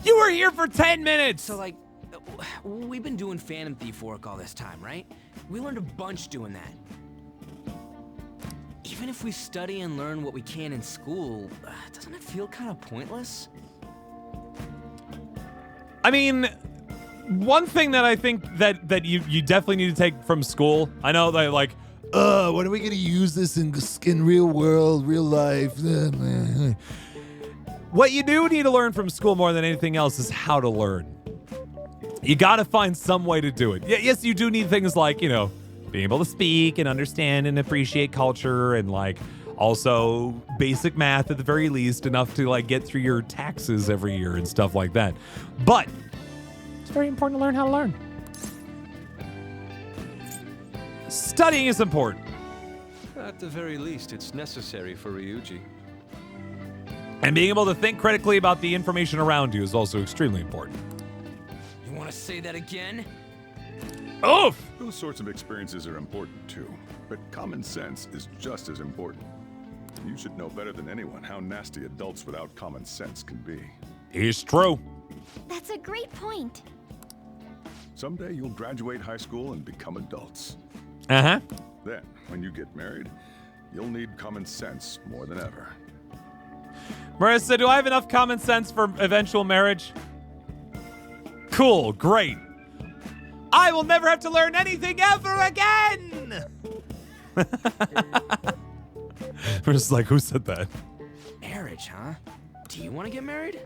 [SPEAKER 1] You were here for 10 minutes!
[SPEAKER 16] So, like, we've been doing Phantom Thief work all this time, right? We learned a bunch doing that. Even if we study and learn what we can in school, doesn't it feel kind of pointless?
[SPEAKER 1] I mean, one thing that I think that you definitely need to take from school, I know that like,
[SPEAKER 4] When are we gonna use this in real world, real life?
[SPEAKER 1] What you do need to learn from school more than anything else is how to learn. You gotta find some way to do it. Yes, you do need things like, you know, being able to speak and understand and appreciate culture and like also basic math at the very least, enough to like get through your taxes every year and stuff like that. But
[SPEAKER 3] It's very important to learn how to learn.
[SPEAKER 1] studying is important.
[SPEAKER 10] At the very least, it's necessary for Ryuji.
[SPEAKER 1] And being able to think critically about the information around you is also extremely important.
[SPEAKER 16] You want to say that again?
[SPEAKER 1] Oof!
[SPEAKER 15] Those sorts of experiences are important too, but common sense is just as important. You should know better than anyone how nasty adults without common sense can be.
[SPEAKER 1] It's true.
[SPEAKER 7] That's a great point.
[SPEAKER 15] Someday you'll graduate high school and become adults.
[SPEAKER 1] Uh-huh.
[SPEAKER 15] Then, when you get married, you'll need common sense more than ever.
[SPEAKER 1] Marissa, do I have enough common sense for eventual marriage? Cool, great. I will never have to learn anything ever again! Marissa's like, who said that?
[SPEAKER 16] Marriage, huh? Do you want to get married?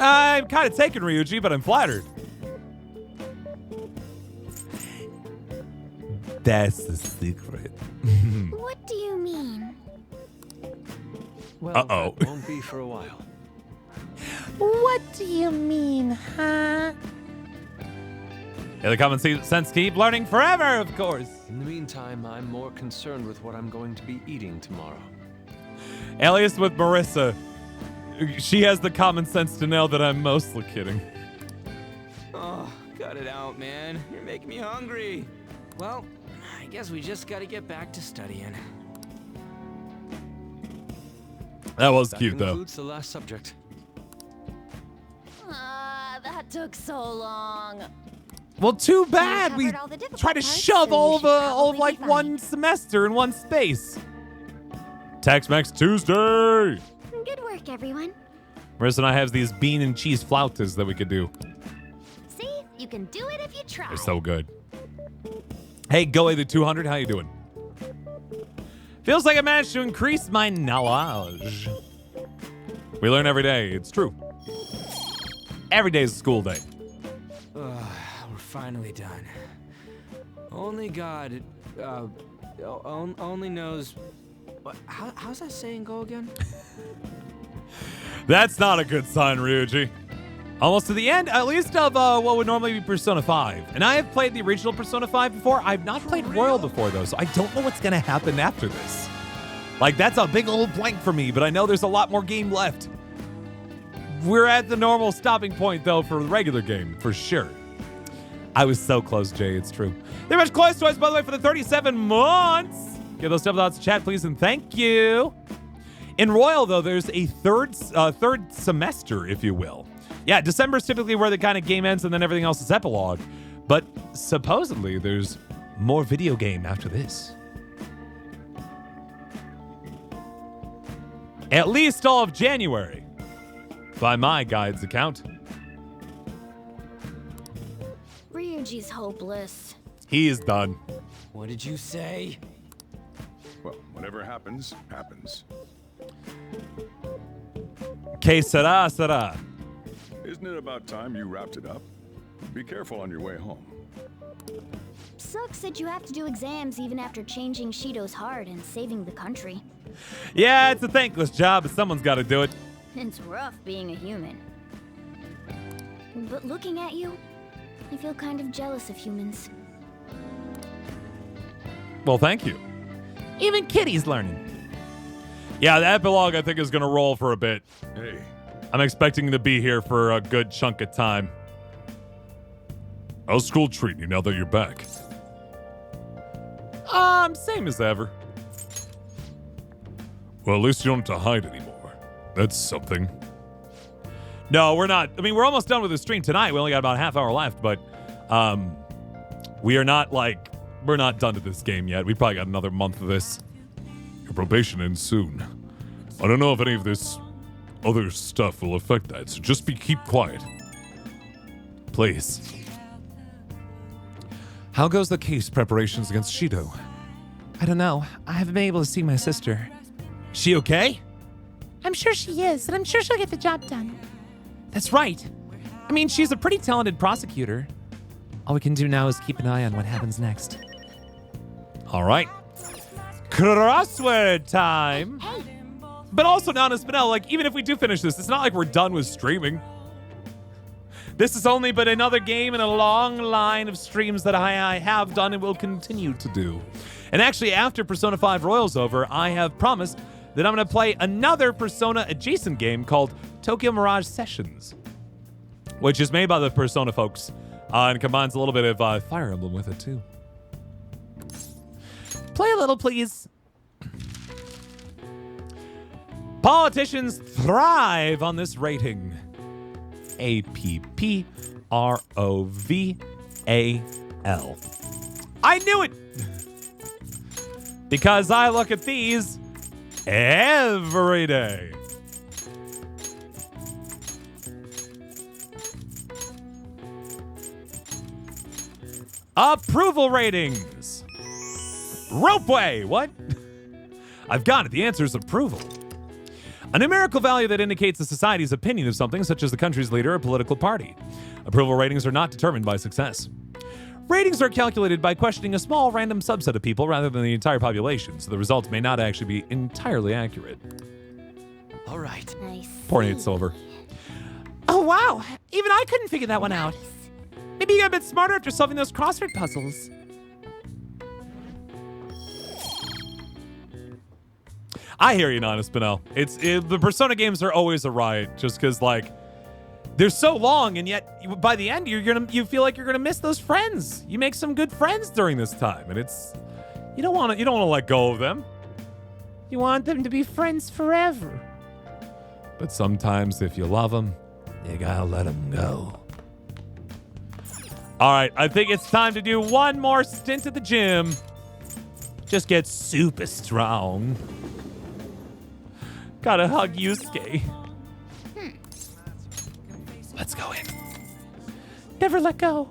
[SPEAKER 1] I'm kind of taken, Ryuji, but I'm flattered. That's the secret.
[SPEAKER 7] What do you mean?
[SPEAKER 10] Well, that won't be for a while.
[SPEAKER 14] What do you mean, huh?
[SPEAKER 1] Yeah, the common sense keep learning forever, of course.
[SPEAKER 10] In the meantime, I'm more concerned with what I'm going to be eating tomorrow.
[SPEAKER 1] At least with Marissa, she has the common sense to know that I'm mostly kidding.
[SPEAKER 16] Oh, cut it out, man. You're making me hungry. Well, I guess we just gotta get back to studying.
[SPEAKER 1] That was cute, though.
[SPEAKER 10] That concludes the last subject.
[SPEAKER 7] That took so long.
[SPEAKER 1] Well, too bad. We tried to shove all of like one semester in one space. Tex-Mex Tuesday.
[SPEAKER 7] Good work, everyone.
[SPEAKER 1] Marissa and I have these bean and cheese flautas that we could do.
[SPEAKER 7] See, you can do it if you try.
[SPEAKER 1] They're so good. Hey, Goey the 200, how you doing? Feels like I managed to increase my knowledge. We learn every day. It's true. Every day is a school day.
[SPEAKER 16] We're finally done. Only God, only knows. How's that saying go again?
[SPEAKER 1] That's not a good sign, Ryuji. Almost to the end, at least, of what would normally be Persona 5. And I have played the original Persona 5 before. I've not played Royal before, though, so I don't know what's going to happen after this. Like, that's a big old blank for me, but I know there's a lot more game left. We're at the normal stopping point, though, for the regular game, for sure. I was so close, Jay. It's true. Very much close to us, by the way, for the 37 months. Give those double dots to chat, please, and thank you. In Royal, though, there's a third semester, if you will. Yeah, December is typically where the kind of game ends, and then everything else is epilogue. But supposedly, there's more video game after this. At least all of January, by my guide's account.
[SPEAKER 7] Ryuji's hopeless.
[SPEAKER 1] He is done.
[SPEAKER 16] What did you say?
[SPEAKER 15] Well, whatever happens, happens.
[SPEAKER 1] Que sera, sera.
[SPEAKER 15] Isn't it about time you wrapped it up? Be careful on your way home.
[SPEAKER 7] Sucks that you have to do exams even after changing Shido's heart and saving the country.
[SPEAKER 1] Yeah, it's a thankless job, but someone's got to do it.
[SPEAKER 7] It's rough being a human. But looking at you, I feel kind of jealous of humans.
[SPEAKER 1] Well, thank you. Even Kitty's learning. Yeah, the epilogue I think is going to roll for a bit.
[SPEAKER 5] Hey.
[SPEAKER 1] I'm expecting to be here for a good chunk of time.
[SPEAKER 5] How's school treating you now that you're back?
[SPEAKER 1] Same as ever.
[SPEAKER 5] Well, at least you don't have to hide anymore. That's something.
[SPEAKER 1] No, we're not. I mean, we're almost done with the stream tonight. We only got about a half hour left, but we are not we're not done to this game yet. We probably got another month of this.
[SPEAKER 5] Your probation ends soon. I don't know if any of this other stuff will affect that, so just keep quiet.
[SPEAKER 1] Please.
[SPEAKER 4] How goes the case preparations against Shido?
[SPEAKER 3] I don't know. I haven't been able to see my sister.
[SPEAKER 1] She okay?
[SPEAKER 14] I'm sure she is, and I'm sure she'll get the job done.
[SPEAKER 3] That's right. I mean, she's a pretty talented prosecutor. All we can do now is keep an eye on what happens next.
[SPEAKER 1] All right. Crossword time. But also, Nana Spinell, like, even if we do finish this, it's not like we're done with streaming. This is only but another game in a long line of streams that I have done and will continue to do. And actually, after Persona 5 Royal's over, I have promised that I'm going to play another Persona adjacent game called Tokyo Mirage Sessions, which is made by the Persona folks and combines a little bit of Fire Emblem with it, too. Play a little, please. Politicians thrive on this rating. APPROVAL. I knew it! Because I look at these every day. Approval ratings. Ropeway, what? I've got it. The answer is approval. A numerical value that indicates a society's opinion of something, such as the country's leader or political party. Approval ratings are not determined by success. Ratings are calculated by questioning a small random subset of people rather than the entire population, so the results may not actually be entirely accurate.
[SPEAKER 16] All right.
[SPEAKER 1] Poor Nate Silver.
[SPEAKER 3] Oh, wow. Even I couldn't figure that one out. Maybe you got a bit smarter after solving those crossword puzzles.
[SPEAKER 1] I hear you, Nana Spinell. The Persona games are always a riot, just because like they're so long, and yet by the end you feel like you're gonna miss those friends. You make some good friends during this time, and you don't want to let go of them.
[SPEAKER 14] You want them to be friends forever.
[SPEAKER 1] But sometimes, if you love them, you gotta let them go. All right, I think it's time to do one more stint at the gym. Just get super strong. Gotta hug Yusuke. Let's go in.
[SPEAKER 14] Never let go.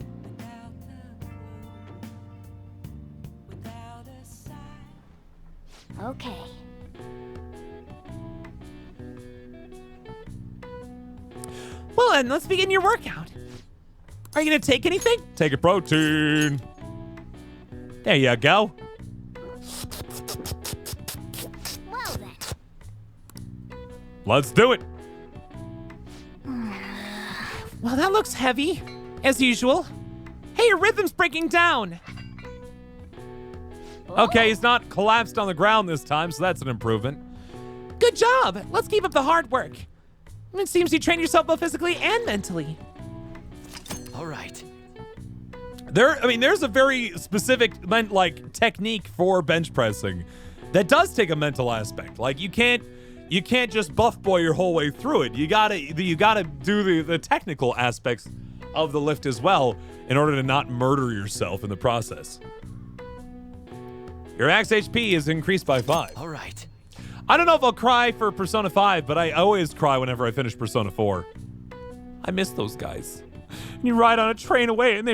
[SPEAKER 7] Okay.
[SPEAKER 3] Well, then, let's begin your workout. Are you gonna take anything?
[SPEAKER 1] Take a protein. There you go.
[SPEAKER 7] Well then.
[SPEAKER 1] Let's do it.
[SPEAKER 3] Well, that looks heavy, as usual. Hey, your rhythm's breaking down.
[SPEAKER 1] Okay, he's not collapsed on the ground this time, so that's an improvement.
[SPEAKER 3] Good job. Let's keep up the hard work. It seems you train yourself both physically and mentally.
[SPEAKER 16] All right.
[SPEAKER 1] There's a very specific technique for bench pressing that does take a mental aspect. Like you can't just buff boy your whole way through it. You gotta do the technical aspects of the lift as well in order to not murder yourself in the process. Your max HP is increased by 5.
[SPEAKER 16] All right.
[SPEAKER 1] I don't know if I'll cry for Persona 5, but I always cry whenever I finish Persona 4. I miss those guys. And you ride on a train away, and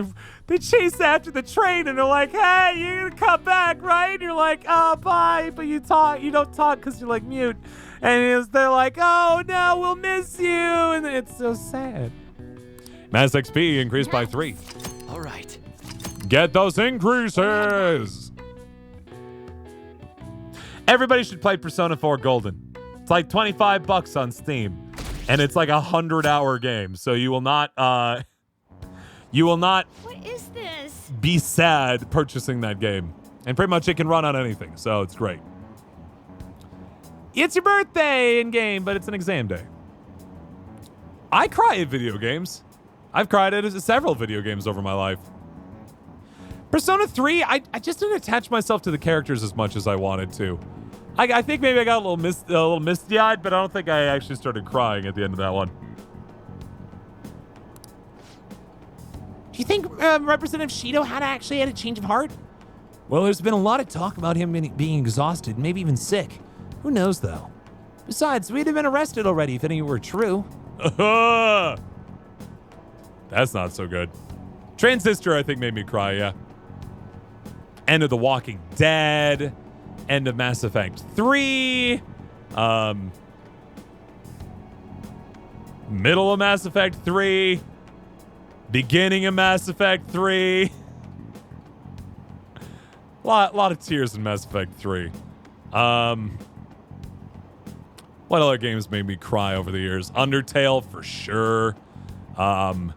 [SPEAKER 1] they chase after the train, and they're like, "Hey, you're gonna come back, right?" And you're like, "Oh, bye," but you don't talk because you're like mute, and they're like, "Oh no, we'll miss you," and it's so sad. Max XP increased by 3.
[SPEAKER 16] All right.
[SPEAKER 1] Get those increases. Everybody should play Persona 4 Golden. It's like $25 on Steam, and it's like a 100-hour game. So you will not
[SPEAKER 13] What is this?
[SPEAKER 1] be sad purchasing that game, and pretty much it can run on anything. So it's great. It's your birthday in game, but it's an exam day. I cry at video games. I've cried at several video games over my life. Persona 3, I just didn't attach myself to the characters as much as I wanted to. I think maybe I got a little misty-eyed, but I don't think I actually started crying at the end of that one.
[SPEAKER 3] Do you think Representative Shido had a change of heart?
[SPEAKER 1] Well, there's been a lot of talk about him being exhausted, maybe even sick. Who knows, though? Besides, we'd have been arrested already if any were true. That's not so good. Transistor, I think, made me cry, yeah. End of The Walking Dead. End of Mass Effect 3. Middle of Mass Effect 3. Beginning of Mass Effect 3. Lot of tears in Mass Effect 3. What other games made me cry over the years? Undertale, for sure. Though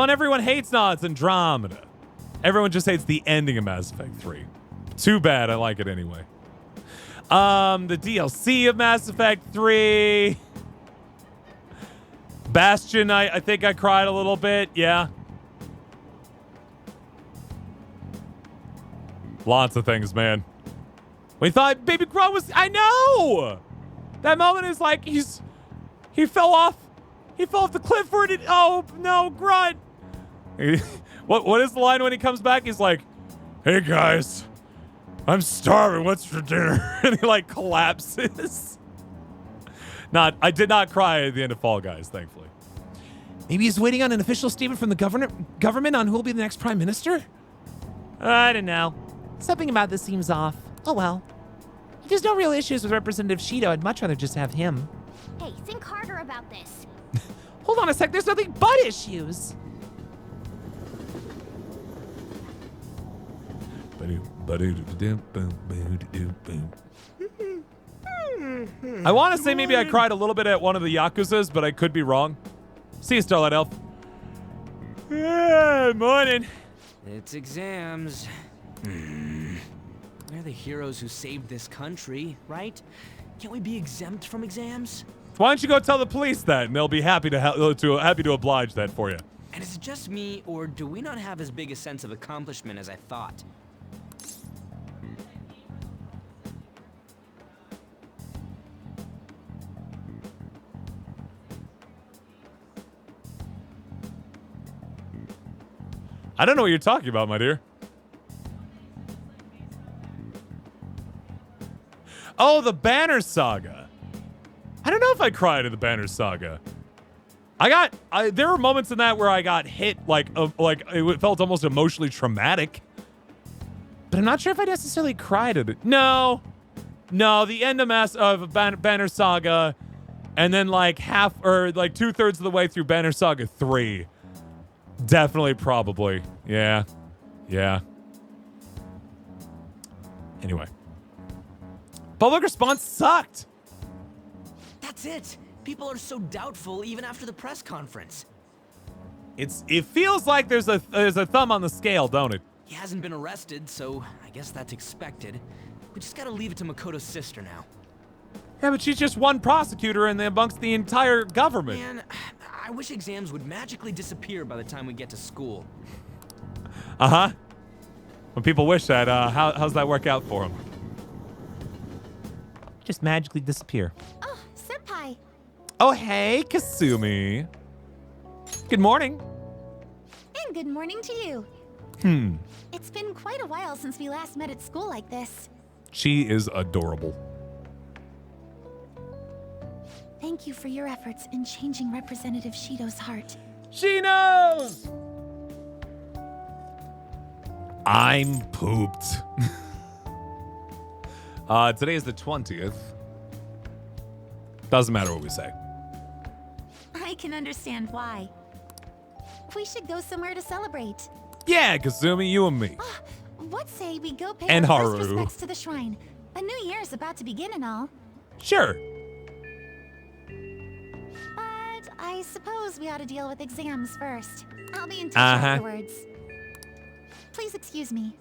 [SPEAKER 1] everyone hates it's Andromeda. Everyone just hates the ending of Mass Effect 3. Too bad, I like it anyway. The DLC of Mass Effect 3. Bastion, I think I cried a little bit, yeah. Lots of things, man. We thought Baby Grunt was... I know! That moment is like he fell off. He fell off the cliff where it... Oh, no, Grunt. What is the line when he comes back? He's like, hey, guys, I'm starving. What's for dinner? And he, like, collapses. I did not cry at the end of Fall Guys, thankfully.
[SPEAKER 3] Maybe he's waiting on an official statement from the government on who will be the next prime minister?
[SPEAKER 1] I don't know.
[SPEAKER 3] Something about this seems off. Oh well. If there's no real issues with Representative Shido, I'd much rather just have him.
[SPEAKER 7] Hey, think harder about this.
[SPEAKER 3] Hold on a sec, there's nothing but issues.
[SPEAKER 1] I want to say maybe I cried a little bit at one of the Yakuzas, but I could be wrong. See you, Starlight Elf. Yeah, morning.
[SPEAKER 16] It's exams. We're the heroes who saved this country, right? Can't we be exempt from exams?
[SPEAKER 1] Why don't you go tell the police that, and they'll be happy to oblige that for you.
[SPEAKER 16] And is it just me, or do we not have as big a sense of accomplishment as I thought?
[SPEAKER 1] I don't know what you're talking about, my dear. Oh, the Banner Saga. I don't know if I cried at the Banner Saga. There were moments in that where I got hit, like it felt almost emotionally traumatic. But I'm not sure if I necessarily cried at it. No, the end of Banner Saga, and then like half or like 2/3 of the way through Banner Saga 3. Definitely, probably. Yeah. Anyway. Public response sucked.
[SPEAKER 16] That's it. People are so doubtful even after the press conference.
[SPEAKER 1] It feels like there's a thumb on the scale, don't it?
[SPEAKER 16] He hasn't been arrested, so I guess that's expected. We just gotta leave it to Makoto's sister now.
[SPEAKER 1] Yeah, but she's just one prosecutor amongst the entire government.
[SPEAKER 16] Man, I wish exams would magically disappear by the time we get to school.
[SPEAKER 1] Uh-huh. When people wish that, how's that work out for them? Just magically disappear.
[SPEAKER 7] Oh, Senpai.
[SPEAKER 1] Oh, hey, Kasumi. Good morning.
[SPEAKER 7] And good morning to you. It's been quite a while since we last met at school like this.
[SPEAKER 1] She is adorable.
[SPEAKER 7] Thank you for your efforts in changing Representative Shido's heart.
[SPEAKER 1] She knows! I'm pooped. Today is the 20th. Doesn't matter what we say.
[SPEAKER 7] I can understand why. We should go somewhere to celebrate.
[SPEAKER 1] Yeah, Kasumi, you and me.
[SPEAKER 7] What say we go pay
[SPEAKER 1] And
[SPEAKER 7] our
[SPEAKER 1] Haru.
[SPEAKER 7] first respects to the shrine? A new year is about to begin and all.
[SPEAKER 1] Sure.
[SPEAKER 7] But I suppose we ought to deal with exams first. I'll be in touch
[SPEAKER 1] Uh-huh.
[SPEAKER 7] afterwards. Please excuse me.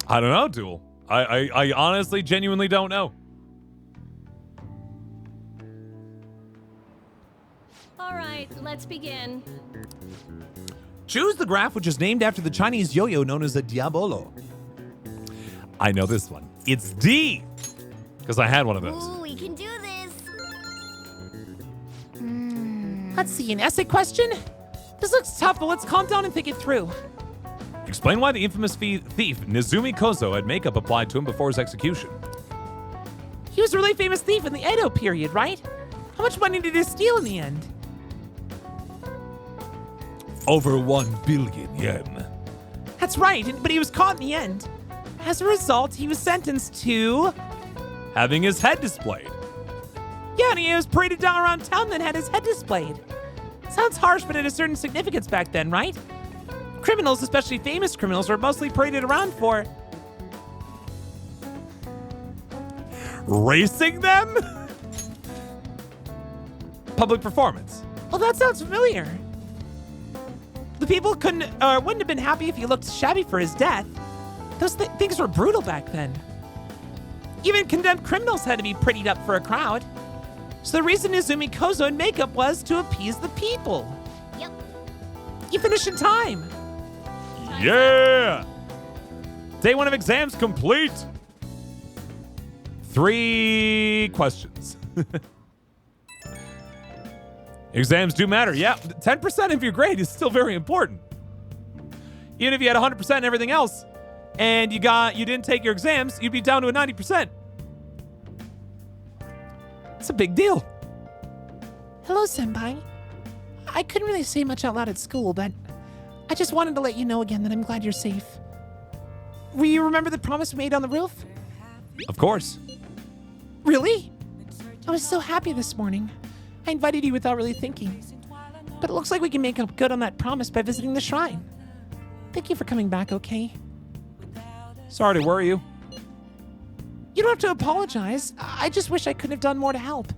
[SPEAKER 1] I don't know, Duel. I honestly, genuinely don't know.
[SPEAKER 13] All right, let's begin.
[SPEAKER 1] Choose the graph, which is named after the Chinese yo-yo known as a diabolo. I know this one. It's D, because I had one of those.
[SPEAKER 7] Ooh, we can do this.
[SPEAKER 14] Let's see, an essay question?
[SPEAKER 3] This looks tough, but let's calm down and think it through.
[SPEAKER 1] Explain why the infamous thief Nizumi Kozo had makeup applied to him before his execution.
[SPEAKER 3] He was a really famous thief in the Edo period, right? How much money did he steal in the end?
[SPEAKER 4] Over 1 billion yen.
[SPEAKER 3] That's right, but he was caught in the end. As a result, he was sentenced to...
[SPEAKER 1] having his head displayed.
[SPEAKER 3] Yeah, and he was paraded down around town then had his head displayed. Sounds harsh, but it had a certain significance back then, right? Criminals, especially famous criminals, were mostly paraded around for...
[SPEAKER 1] racing them? Public performance.
[SPEAKER 3] Well, that sounds familiar. The people wouldn't have been happy if he looked shabby for his death. Those things were brutal back then. Even condemned criminals had to be prettied up for a crowd. So the reason Izumi Kozo in makeup was to appease the people.
[SPEAKER 7] Yep.
[SPEAKER 3] You finished in time.
[SPEAKER 1] Yeah! Day 1 of exams complete. 3 questions. Exams do matter. Yeah, 10% of your grade is still very important. Even if you had 100% in everything else and you didn't take your exams, you'd be down to a 90%. It's a big deal.
[SPEAKER 14] Hello, Senpai. I couldn't really say much out loud at school, but I just wanted to let you know again that I'm glad you're safe.
[SPEAKER 3] Will you remember the promise we made on the roof?
[SPEAKER 1] Of course.
[SPEAKER 3] Really?
[SPEAKER 14] I was so happy this morning. I invited you without really thinking.
[SPEAKER 3] But it looks like we can make up good on that promise by visiting the shrine.
[SPEAKER 14] Thank you for coming back, okay?
[SPEAKER 1] Sorry to worry you.
[SPEAKER 3] You don't have to apologize. I just wish I could have done more to help.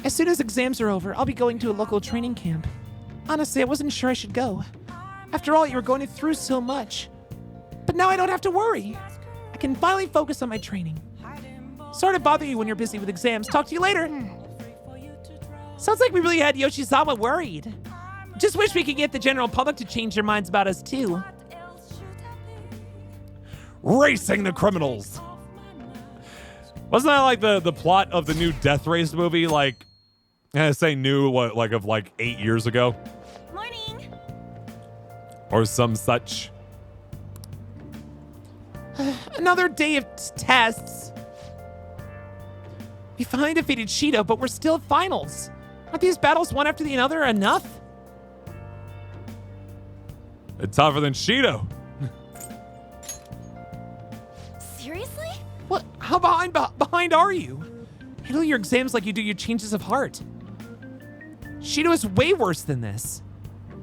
[SPEAKER 3] As soon as exams are over, I'll be going to a local training camp. Honestly, I wasn't sure I should go. After all, you were going through so much. But now I don't have to worry. I can finally focus on my training. Sorry to bother you when you're busy with exams. Talk to you later. Sounds like we really had Yoshizawa worried. Just wish we could get the general public to change their minds about us too.
[SPEAKER 1] Racing the criminals. Wasn't that like the plot of the new Death Race movie? Like, I say new, what, like of like 8 years ago?
[SPEAKER 7] Morning.
[SPEAKER 1] Or some such.
[SPEAKER 3] Another day of tests. We finally defeated Shido, but we're still at finals. Aren't these battles one after the other enough?
[SPEAKER 1] It's tougher than Shido.
[SPEAKER 7] Seriously?
[SPEAKER 3] What? How behind are you? Handle your exams like you do your changes of heart. Shido is way worse than this.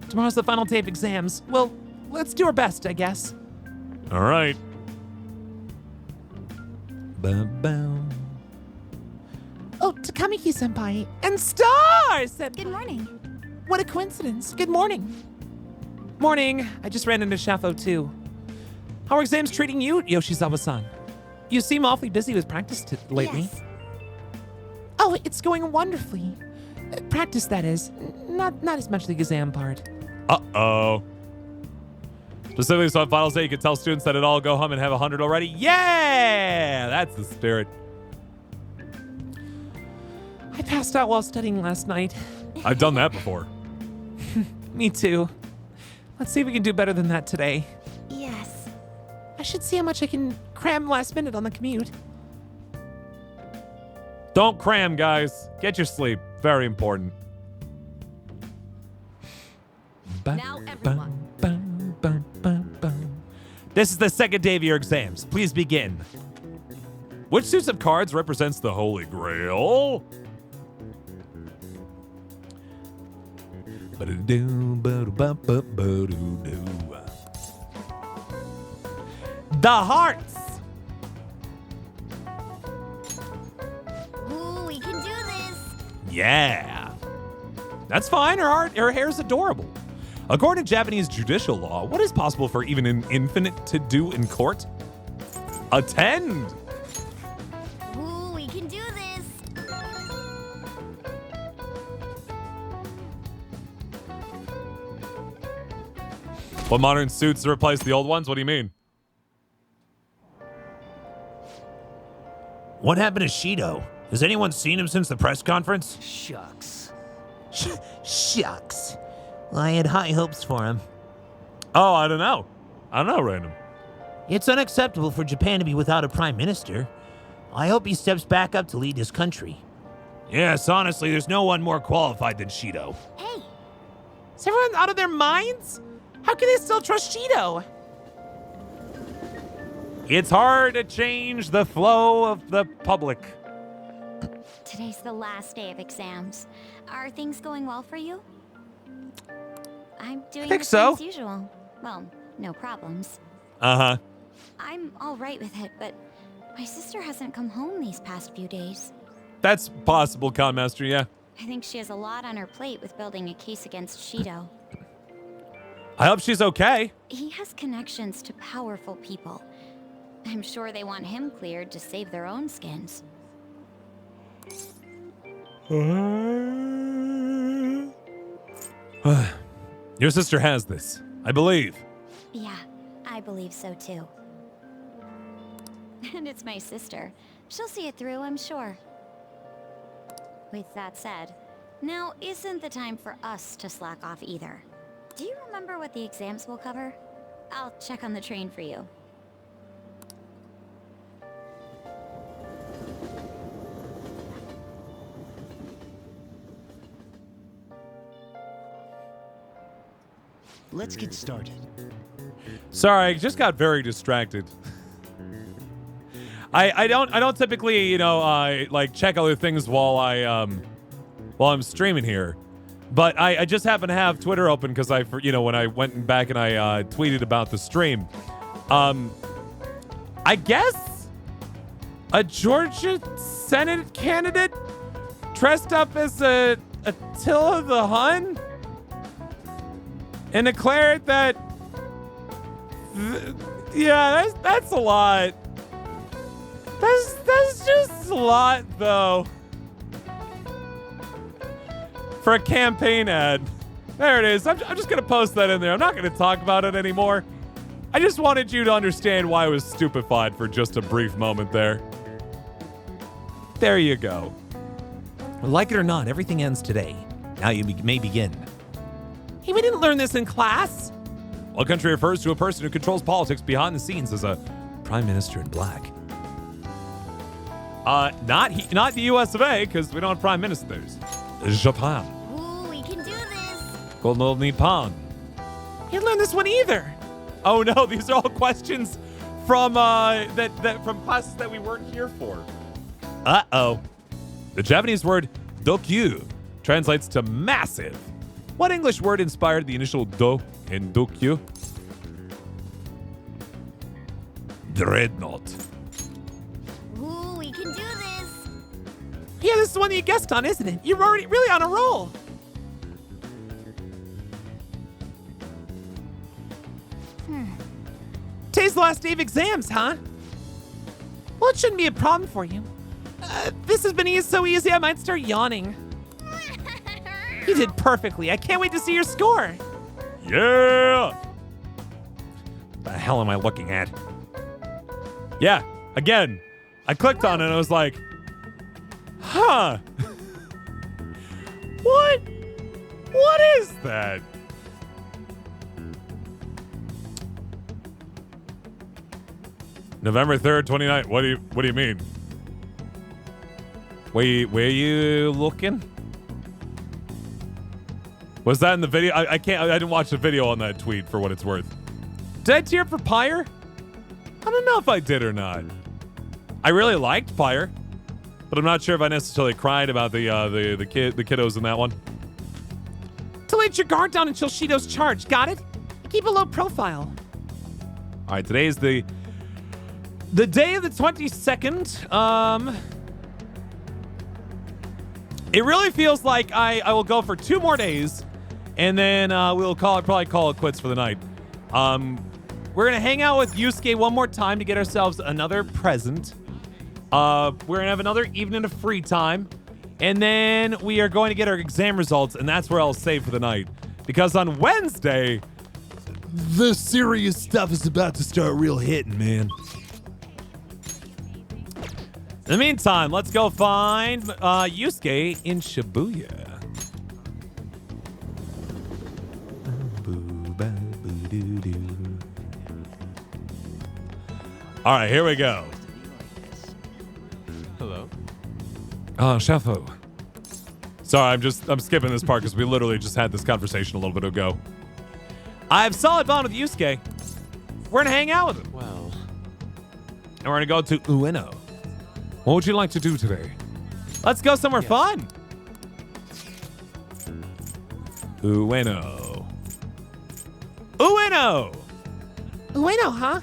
[SPEAKER 3] Tomorrow's the final day of exams. Well, let's do our best, I guess.
[SPEAKER 1] All right.
[SPEAKER 14] Oh, Takamiki-senpai.
[SPEAKER 3] And stars!
[SPEAKER 7] Good morning.
[SPEAKER 14] What a coincidence. Good morning.
[SPEAKER 3] Morning. I just ran into Shafo too. How are exams treating you, Yoshizawa-san? You seem awfully busy with practice lately.
[SPEAKER 7] Yes.
[SPEAKER 14] Oh, it's going wonderfully. Practice, that is. Not as much the exam part.
[SPEAKER 1] Uh-oh. Specifically, so on finals day, you could tell students that it all go home and have 100 already. Yeah! That's the spirit.
[SPEAKER 3] I passed out while studying last night.
[SPEAKER 1] I've done that before.
[SPEAKER 3] Me too. Let's see if we can do better than that today.
[SPEAKER 7] Yes.
[SPEAKER 14] I should see how much I can cram last minute on the commute.
[SPEAKER 1] Don't cram, guys. Get your sleep. Very important.
[SPEAKER 13] Now everyone.
[SPEAKER 1] This is the second day of your exams. Please begin. Which suits of cards represents the Holy Grail? The hearts.
[SPEAKER 7] Ooh, we can do this.
[SPEAKER 1] Yeah. That's fine. Her hair's adorable. According to Japanese judicial law, what is possible for even an infant to do in court? Attend!
[SPEAKER 7] Ooh, we can do this.
[SPEAKER 1] What modern suits to replace the old ones? What do you mean?
[SPEAKER 17] What happened to Shido? Has anyone seen him since the press conference?
[SPEAKER 11] Shucks.
[SPEAKER 3] Shucks. Well, I had high hopes for him.
[SPEAKER 1] Oh, I don't know. Random.
[SPEAKER 3] It's unacceptable for Japan to be without a prime minister. I hope he steps back up to lead his country.
[SPEAKER 17] Yes, honestly, there's no one more qualified than Shido.
[SPEAKER 7] Hey.
[SPEAKER 14] Is everyone out of their minds? How can they still trust Shido?
[SPEAKER 1] It's hard to change the flow of the public.
[SPEAKER 7] Today's the last day of exams. Are things going well for you? I'm doing
[SPEAKER 1] think
[SPEAKER 7] the
[SPEAKER 1] so.
[SPEAKER 7] same as usual. Well, no problems.
[SPEAKER 1] Uh-huh.
[SPEAKER 7] I'm all right with it, but my sister hasn't come home these past few days.
[SPEAKER 1] That's possible, Conmaster, yeah.
[SPEAKER 7] I think she has a lot on her plate with building a case against Shido.
[SPEAKER 1] I hope she's okay.
[SPEAKER 7] He has connections to powerful people. I'm sure they want him cleared to save their own skins.
[SPEAKER 1] Your sister has this, I believe.
[SPEAKER 7] Yeah, I believe so too. And it's my sister. She'll see it through, I'm sure. With that said, now isn't the time for us to slack off either. Do you remember what the exams will cover? I'll check on the train for you.
[SPEAKER 11] Let's get started.
[SPEAKER 1] Sorry, I just got very distracted. I don't typically, like check other things while I'm streaming here. But I just happen to have Twitter open because when I went back and I tweeted about the stream. I guess a Georgia Senate candidate dressed up as a Attila the Hun and declared that, that's a lot. That's just a lot, though. For a campaign ad. There it is. I'm just going to post that in there. I'm not going to talk about it anymore. I just wanted you to understand why I was stupefied for just a brief moment there. There you go.
[SPEAKER 3] Like it or not, everything ends today. Now you may begin.
[SPEAKER 14] Hey, we didn't learn this in class.
[SPEAKER 1] What country refers to a person who controls politics behind the scenes as a prime minister in black? Not the US of A, because we don't have prime ministers. Japan.
[SPEAKER 7] Ooh, we can do this.
[SPEAKER 1] Gold Nippon.
[SPEAKER 14] You didn't learn this one either.
[SPEAKER 1] Oh no, these are all questions from from classes that we weren't here for. Uh-oh. The Japanese word dokyu translates to massive. What English word inspired the initial do in dokyu?
[SPEAKER 4] Dreadnought.
[SPEAKER 7] Ooh, we can do this.
[SPEAKER 14] Yeah, this is the one that you guessed on, isn't it? You're already really on a roll. Today's the last day of exams, huh? Well, it shouldn't be a problem for you. This has been so easy, I might start yawning. You did perfectly. I can't wait to see your score.
[SPEAKER 1] Yeah! The hell am I looking at? Yeah, again, I clicked on it and I was like, huh. What is that? November 3rd, 29th. What do you mean? Where you looking? Was that in the video? I didn't watch the video on that tweet for what it's worth. Did I tear for Pyre? I don't know if I did or not. I really liked Pyre, but I'm not sure if I necessarily cried about the kiddos in that one.
[SPEAKER 14] To let your guard down until Shido's charged. Got it? Keep a low profile.
[SPEAKER 1] All right, today is the day of the 22nd. It really feels like I will go for 2 more days and then we'll probably call it quits for the night. We're gonna hang out with Yusuke one more time to get ourselves another present. We're gonna have another evening of free time, and then we are going to get our exam results, and that's where I'll save for the night. Because on Wednesday, the serious stuff is about to start real hitting, man. In the meantime, let's go find Yusuke in Shibuya. All right, here we go.
[SPEAKER 10] Hello.
[SPEAKER 1] Shafo. Sorry, I'm skipping this part because we literally just had this conversation a little bit ago. I have solid bond with Yusuke. We're gonna hang out with him.
[SPEAKER 10] Well.
[SPEAKER 1] And we're gonna go to Ueno. What would you like to do today? Let's go somewhere fun. Ueno. Ueno!
[SPEAKER 14] Ueno, huh?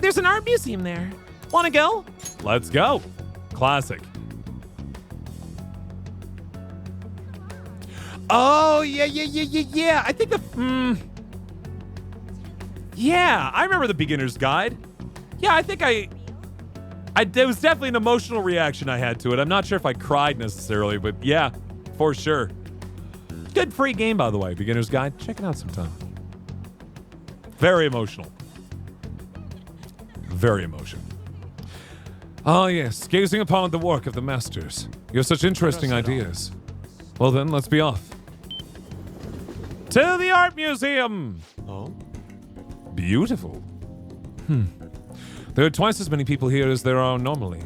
[SPEAKER 14] There's an art museum there. Wanna go?
[SPEAKER 1] Let's go. Classic. Oh, yeah. I think yeah, I remember the beginner's guide. Yeah, I think there was definitely an emotional reaction I had to it. I'm not sure if I cried necessarily, but yeah, for sure. Good free game, by the way, beginner's guide. Check it out sometime. Very emotional. Very emotional. Oh, yes, gazing upon the work of the masters. You have such interesting ideas. Well then, let's be off. To the art museum!
[SPEAKER 10] Oh?
[SPEAKER 1] Beautiful. There are twice as many people here as there are normally.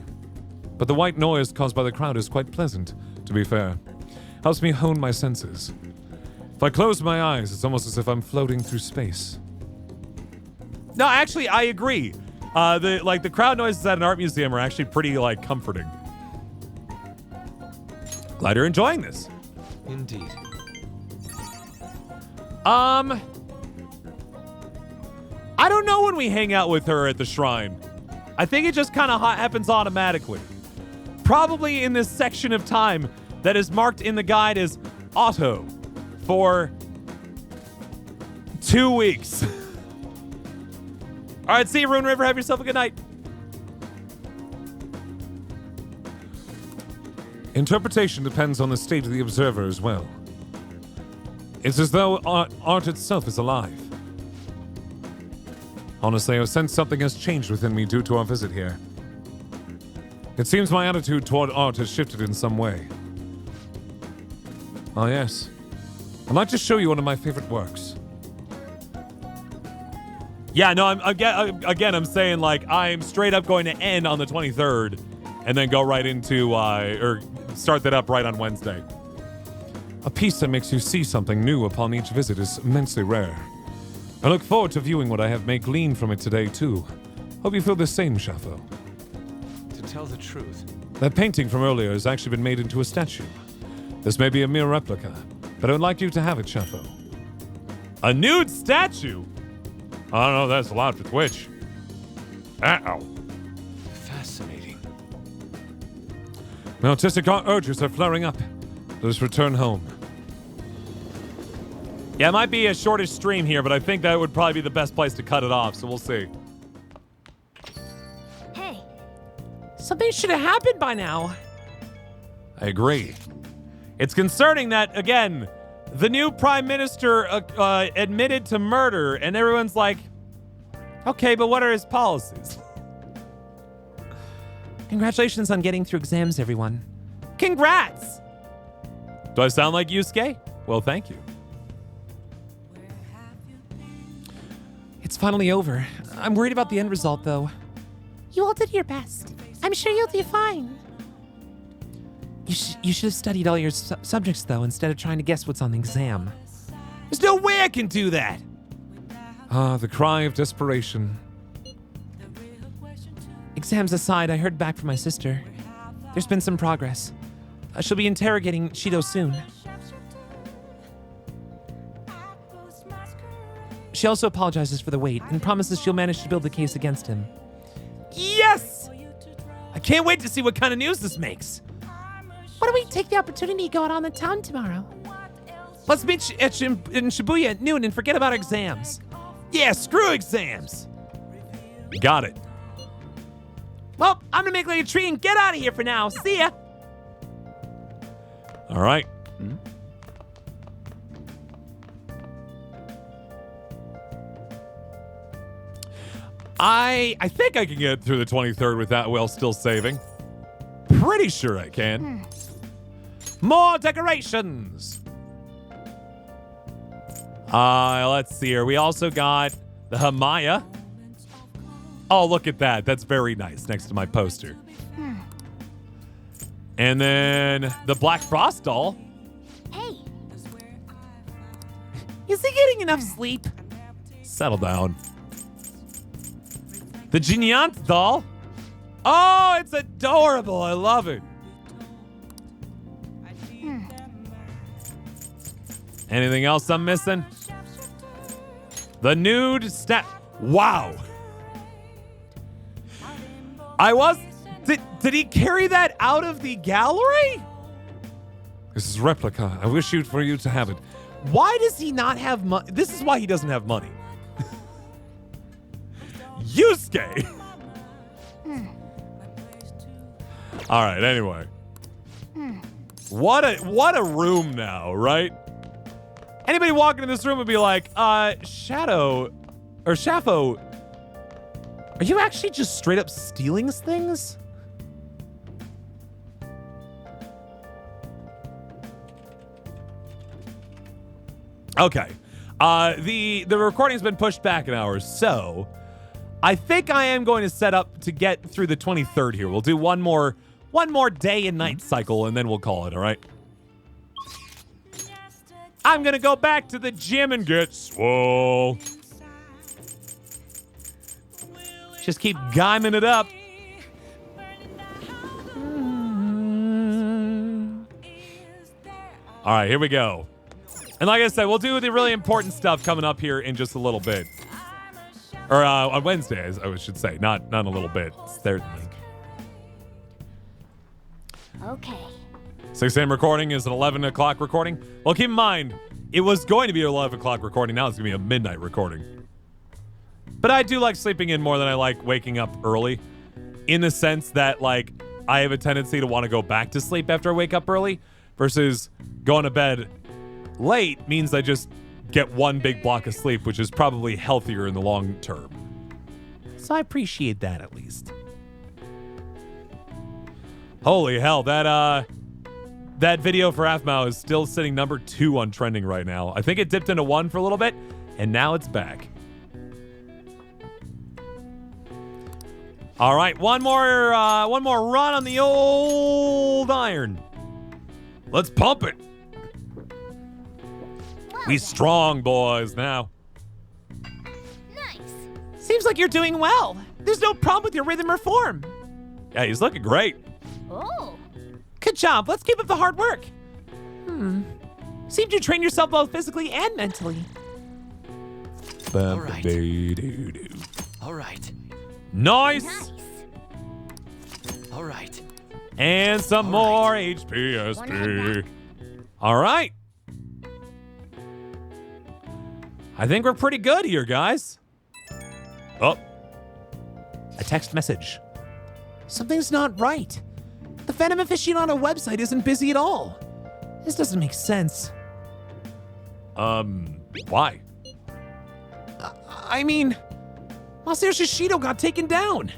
[SPEAKER 1] But the white noise caused by the crowd is quite pleasant, to be fair. Helps me hone my senses. If I close my eyes, it's almost as if I'm floating through space. No, actually, I agree. The crowd noises at an art museum are actually pretty, comforting. Glad you're enjoying this.
[SPEAKER 10] Indeed.
[SPEAKER 1] I don't know when we hang out with her at the shrine. I think it just kind of happens automatically. Probably in this section of time that is marked in the guide as auto for 2 weeks. All right, see you, Rune River. Have yourself a good night.
[SPEAKER 5] Interpretation depends on the state of the observer as well. It's as though art itself is alive. Honestly, I sense something has changed within me due to our visit here. It seems my attitude toward art has shifted in some way. Ah, yes. I'd like to show you one of my favorite works.
[SPEAKER 1] Yeah, no, I'm saying I'm straight up going to end on the 23rd and then go right into, or start that up right on Wednesday.
[SPEAKER 5] A piece that makes you see something new upon each visit is immensely rare. I look forward to viewing what I may glean from it today, too. Hope you feel the same, Shafo.
[SPEAKER 10] To tell the truth,
[SPEAKER 5] that painting from earlier has actually been made into a statue. This may be a mere replica, but I would like you to have it, Shafo.
[SPEAKER 1] A nude statue?
[SPEAKER 5] I don't know, that's allowed for Twitch. Ow.
[SPEAKER 10] Fascinating.
[SPEAKER 5] My artistic urges are flaring up. Let us return home.
[SPEAKER 1] Yeah, it might be a shortish stream here, but I think that would probably be the best place to cut it off, so we'll see.
[SPEAKER 7] Hey.
[SPEAKER 14] Something should have happened by now.
[SPEAKER 1] I agree. It's concerning that, again, the new prime minister admitted to murder, and everyone's like, okay, but what are his policies?
[SPEAKER 14] Congratulations on getting through exams, everyone.
[SPEAKER 1] Congrats! Do I sound like Yusuke? Well, thank you.
[SPEAKER 14] It's finally over. I'm worried about the end result, though.
[SPEAKER 13] You all did your best. I'm sure you'll do fine.
[SPEAKER 14] You should have studied all your subjects, though, instead of trying to guess what's on the exam.
[SPEAKER 1] There's no way I can do that!
[SPEAKER 5] Ah, the cry of desperation.
[SPEAKER 14] Exams aside, I heard back from my sister. There's been some progress. She'll be interrogating Shido soon. She also apologizes for the wait and promises she'll manage to build a case against him.
[SPEAKER 1] Yes! I can't wait to see what kind of news this makes.
[SPEAKER 13] Why don't we take the opportunity to go out on the town tomorrow?
[SPEAKER 14] Let's meet in Shibuya at noon and forget about exams. Yeah, screw exams.
[SPEAKER 1] Got it.
[SPEAKER 14] Well, I'm gonna make like a tree and get out of here for now. See ya.
[SPEAKER 1] All right. I think I can get through the 23rd with that while still saving. Pretty sure I can.
[SPEAKER 14] More decorations.
[SPEAKER 1] Let's see here. We also got the Hamaya. Oh, look at that. That's very nice next to my poster. And then the Black Frost doll.
[SPEAKER 7] Hey.
[SPEAKER 14] Is he getting enough sleep?
[SPEAKER 1] Settle down. The Geniant doll. Oh, it's adorable. I love it. Anything else I'm missing? The nude step. Wow. Did he carry that out of the gallery?
[SPEAKER 5] This is replica. I wish for you to have it.
[SPEAKER 1] Why does he not have money? This is why he doesn't have money. Yusuke. All right, anyway. What a room now, right? Anybody walking in this room would be like, Shadow or Shafo, are you actually just straight up stealing things? Okay. The recording's been pushed back an hour, so I think I am going to set up to get through the 23rd here. We'll do one more day and night cycle, and then we'll call it, all right? I'm going to go back to the gym and get swole. Just keep giming it up. All right, here we go. And like I said, we'll do the really important stuff coming up here in just a little bit. Or on Wednesdays, I should say. Not a little bit. Certainly.
[SPEAKER 7] Okay.
[SPEAKER 1] 6 a.m. recording is an 11 o'clock recording. Well, keep in mind, it was going to be an 11 o'clock recording. Now it's going to be a midnight recording. But I do like sleeping in more than I like waking up early. In the sense that, like, I have a tendency to want to go back to sleep after I wake up early. Versus going to bed late means I just get one big block of sleep, which is probably healthier in the long term. So I appreciate that at least. Holy hell, that video for Aphmau is still sitting number 2 on trending right now. I think it dipped into 1 for a little bit, and now it's back. All right, one more run on the old iron. Let's pump it. We strong boys now.
[SPEAKER 7] Nice.
[SPEAKER 14] Seems like you're doing well. There's no problem with your rhythm or form.
[SPEAKER 1] Yeah, he's looking great.
[SPEAKER 7] Oh.
[SPEAKER 14] Good job. Let's keep up the hard work. Seemed you train yourself both physically and mentally.
[SPEAKER 1] All
[SPEAKER 16] right. All right.
[SPEAKER 1] Nice.
[SPEAKER 16] All right.
[SPEAKER 1] And some more HPSP. All right. I think we're pretty good here, guys. Oh.
[SPEAKER 14] A text message. Something's not right. The Phantom Aficionado website isn't busy at all. This doesn't make sense.
[SPEAKER 1] Why?
[SPEAKER 14] I mean, Masayoshi Shido got taken down.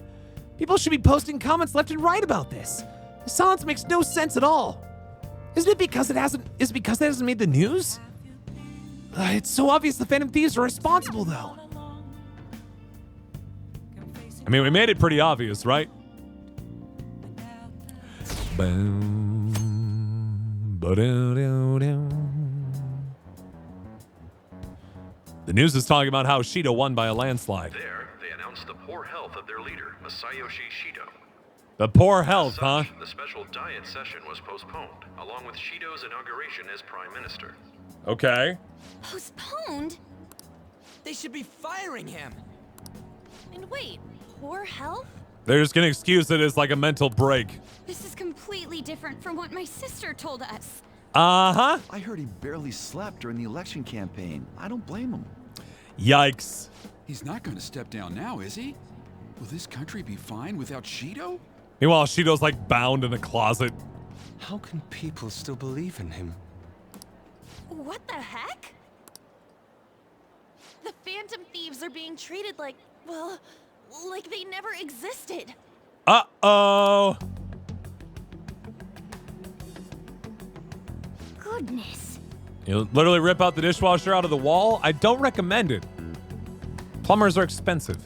[SPEAKER 14] People should be posting comments left and right about this. The silence makes no sense at all. Isn't it because it hasn't made the news? It's so obvious the Phantom Thieves are responsible, though.
[SPEAKER 1] I mean, we made it pretty obvious, right? The news is talking about how Shido won by a landslide.
[SPEAKER 6] There, they announced the poor health of their leader, Masayoshi Shido.
[SPEAKER 1] The poor health, huh?
[SPEAKER 6] The special diet session was postponed, along with Shido's inauguration as prime minister.
[SPEAKER 1] Okay.
[SPEAKER 7] Postponed?
[SPEAKER 16] They should be firing him.
[SPEAKER 13] And wait, poor health?
[SPEAKER 1] They're just gonna excuse it as like a mental break.
[SPEAKER 7] This is completely different from what my sister told us.
[SPEAKER 1] Uh-huh.
[SPEAKER 18] I heard he barely slept during the election campaign. I don't blame him.
[SPEAKER 1] Yikes.
[SPEAKER 19] He's not going to step down now, is he? Will this country be fine without Shido?
[SPEAKER 1] Meanwhile, Shido's like bound in a closet.
[SPEAKER 10] How can people still believe in him?
[SPEAKER 13] What the heck? The Phantom Thieves are being treated like, well, like they never existed.
[SPEAKER 1] Uh-oh.
[SPEAKER 7] Goodness.
[SPEAKER 1] You literally rip out the dishwasher out of the wall? I don't recommend it. Plumbers are expensive.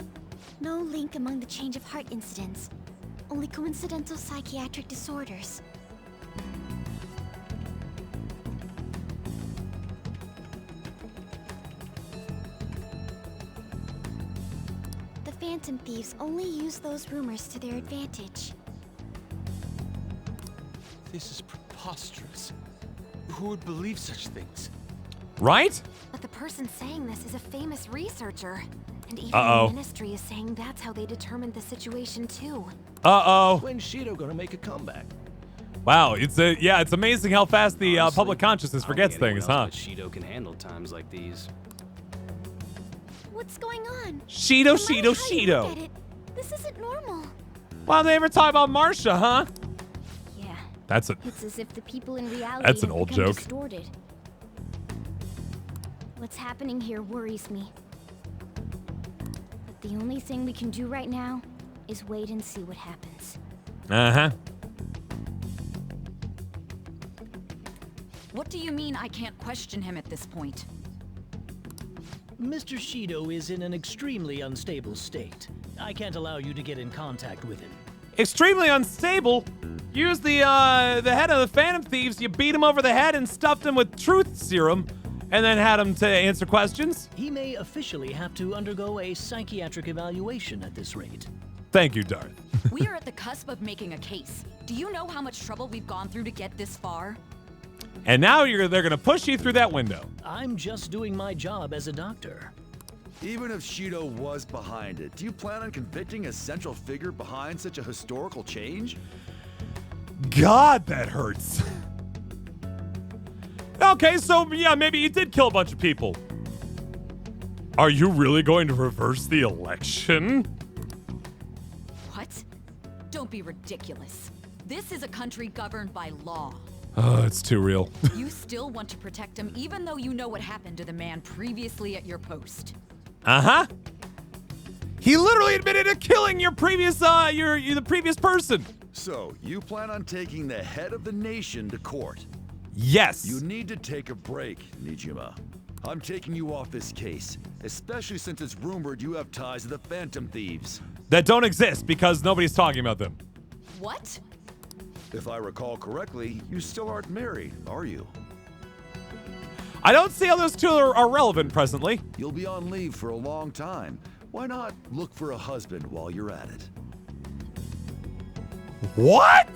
[SPEAKER 7] No link among the change of heart incidents. Only coincidental psychiatric disorders. The Phantom Thieves only use those rumors to their advantage.
[SPEAKER 10] This is preposterous. Who would believe such things?
[SPEAKER 1] Right?
[SPEAKER 13] But the person saying this is a famous researcher. And even
[SPEAKER 1] Uh-oh.
[SPEAKER 13] the ministry is saying that's how they determined the situation too.
[SPEAKER 1] Uh-oh.
[SPEAKER 11] When's Shido gonna make a comeback?
[SPEAKER 1] Wow, it's amazing how fast the public consciousness forgets things, huh?
[SPEAKER 16] Shido can handle times like these.
[SPEAKER 7] What's going on?
[SPEAKER 1] Shido,
[SPEAKER 7] No matter
[SPEAKER 1] Shido,
[SPEAKER 7] how you look
[SPEAKER 1] Shido.
[SPEAKER 7] at it, this isn't normal.
[SPEAKER 1] Why don't they ever talk about Marsha, huh?
[SPEAKER 7] Yeah.
[SPEAKER 1] That's a
[SPEAKER 7] It's as if the people in reality
[SPEAKER 1] That's an
[SPEAKER 7] have
[SPEAKER 1] old
[SPEAKER 7] become
[SPEAKER 1] joke.
[SPEAKER 7] distorted. What's happening here worries me. But the only thing we can do right now is wait and see what happens.
[SPEAKER 1] Uh-huh.
[SPEAKER 9] What do you mean I can't question him at this point?
[SPEAKER 11] Mr. Shido is in an extremely unstable state. I can't allow you to get in contact with him.
[SPEAKER 1] Extremely unstable. Use the head of the Phantom Thieves. You beat him over the head and stuffed him with truth serum, and then had him to answer questions.
[SPEAKER 11] He may officially have to undergo a psychiatric evaluation at this rate.
[SPEAKER 1] Thank you, Darth.
[SPEAKER 9] We are at the cusp of making a case. Do you know how much trouble we've gone through to get this far?
[SPEAKER 1] And now they're gonna push you through that window.
[SPEAKER 11] I'm just doing my job as a doctor.
[SPEAKER 18] Even if Shido was behind it, do you plan on convicting a central figure behind such a historical change?
[SPEAKER 1] God, that hurts. Okay, so yeah, maybe he did kill a bunch of people. Are you really going to reverse the election?
[SPEAKER 9] What? Don't be ridiculous. This is a country governed by law.
[SPEAKER 1] Oh, it's too real.
[SPEAKER 9] You still want to protect him even though you know what happened to the man previously at your post.
[SPEAKER 1] Uh-huh. He literally admitted to killing your previous, the previous person.
[SPEAKER 18] So, you plan on taking the head of the nation to court?
[SPEAKER 1] Yes.
[SPEAKER 18] You need to take a break, Nijima. I'm taking you off this case, especially since it's rumored you have ties to the Phantom Thieves.
[SPEAKER 1] That don't exist because nobody's talking about them.
[SPEAKER 9] What?
[SPEAKER 18] If I recall correctly, you still aren't married, are you?
[SPEAKER 1] I don't see how those two are relevant presently.
[SPEAKER 18] You'll be on leave for a long time. Why not look for a husband while you're at it?
[SPEAKER 1] What?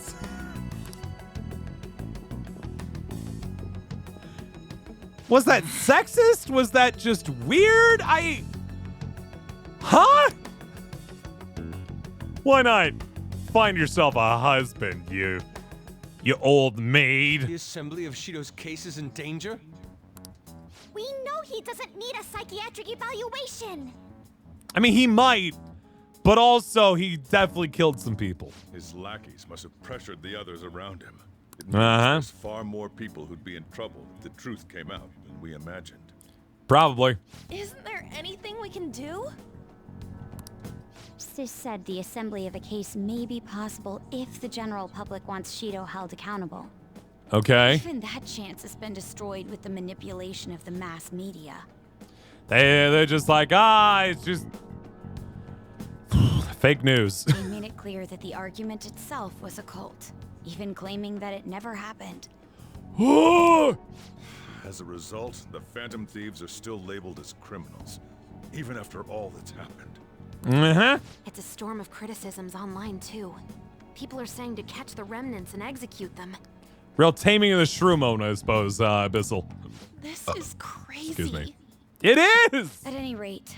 [SPEAKER 1] Was that sexist? Was that just weird? Huh? Why not? Find yourself a husband, you old maid.
[SPEAKER 10] The assembly of Shido's case is in danger?
[SPEAKER 7] We know he doesn't need a psychiatric evaluation.
[SPEAKER 1] I mean, he might, but also he definitely killed some people.
[SPEAKER 15] His lackeys must have pressured the others around him. It means there's far more people who'd be in trouble if the truth came out than we imagined.
[SPEAKER 1] Probably.
[SPEAKER 13] Isn't there anything we can do?
[SPEAKER 7] Sis said the assembly of a case may be possible if the general public wants Shido held accountable.
[SPEAKER 1] Okay.
[SPEAKER 7] Even that chance has been destroyed with the manipulation of the mass media.
[SPEAKER 1] They're just like, it's just fake news.
[SPEAKER 7] They made it clear that the argument itself was a cult, even claiming that it never happened.
[SPEAKER 15] As a result, the Phantom Thieves are still labeled as criminals, even after all that's happened.
[SPEAKER 1] Uh-huh.
[SPEAKER 13] It's a storm of criticisms online too. People are saying to catch the remnants and execute them.
[SPEAKER 1] Real taming of the shrew moment, I suppose, Abyssal.
[SPEAKER 13] This is crazy.
[SPEAKER 1] Excuse me. It is!
[SPEAKER 7] At any rate,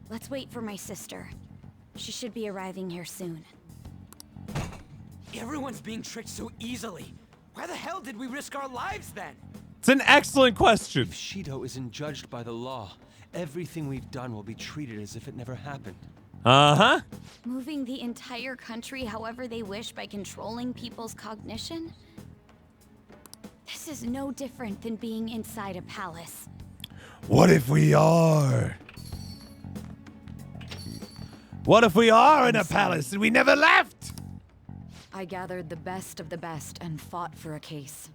[SPEAKER 7] let's wait for my sister. She should be arriving here soon.
[SPEAKER 16] Everyone's being tricked so easily. Why the hell did we risk our lives then?
[SPEAKER 1] It's an excellent question.
[SPEAKER 10] If Shido isn't judged by the law, everything we've done will be treated as if it never happened.
[SPEAKER 1] Uh-huh.
[SPEAKER 7] Moving the entire country however they wish by controlling people's cognition? This is no different than being inside a palace.
[SPEAKER 4] What if we are? What if we are in a palace and we never left?
[SPEAKER 9] I gathered the best of the best and fought for a case.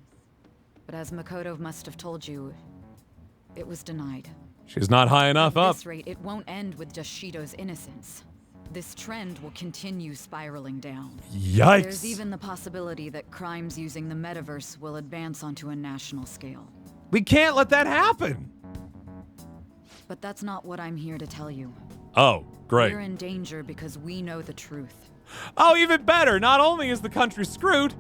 [SPEAKER 9] But as Makoto must have told you, it was denied.
[SPEAKER 1] She's not high enough
[SPEAKER 9] At
[SPEAKER 1] up.
[SPEAKER 9] this rate, it won't end with just Shido's innocence. This trend will continue spiraling down.
[SPEAKER 1] Yikes.
[SPEAKER 9] There's even the possibility that crimes using the metaverse will advance onto a national scale.
[SPEAKER 1] We can't let that happen.
[SPEAKER 9] But that's not what I'm here to tell you.
[SPEAKER 1] Oh, great.
[SPEAKER 9] We're in danger because we know the truth.
[SPEAKER 1] Oh, even better. Not only is the country screwed,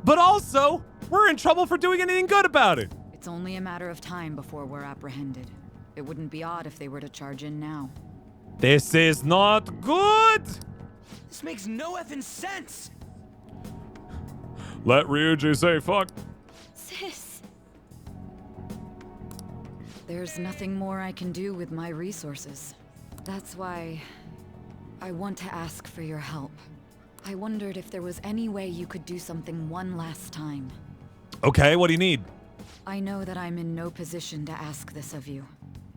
[SPEAKER 1] but also we're in trouble for doing anything good about it.
[SPEAKER 9] It's only a matter of time before we're apprehended. It wouldn't be odd if they were to charge in now.
[SPEAKER 1] This is not good.
[SPEAKER 16] This makes no effing sense.
[SPEAKER 5] Let Ryuji say fuck.
[SPEAKER 7] Sis.
[SPEAKER 9] There's nothing more I can do with my resources. That's why I want to ask for your help. I wondered if there was any way you could do something one last time.
[SPEAKER 1] Okay, what do you need?
[SPEAKER 9] I know that I'm in no position to ask this of you.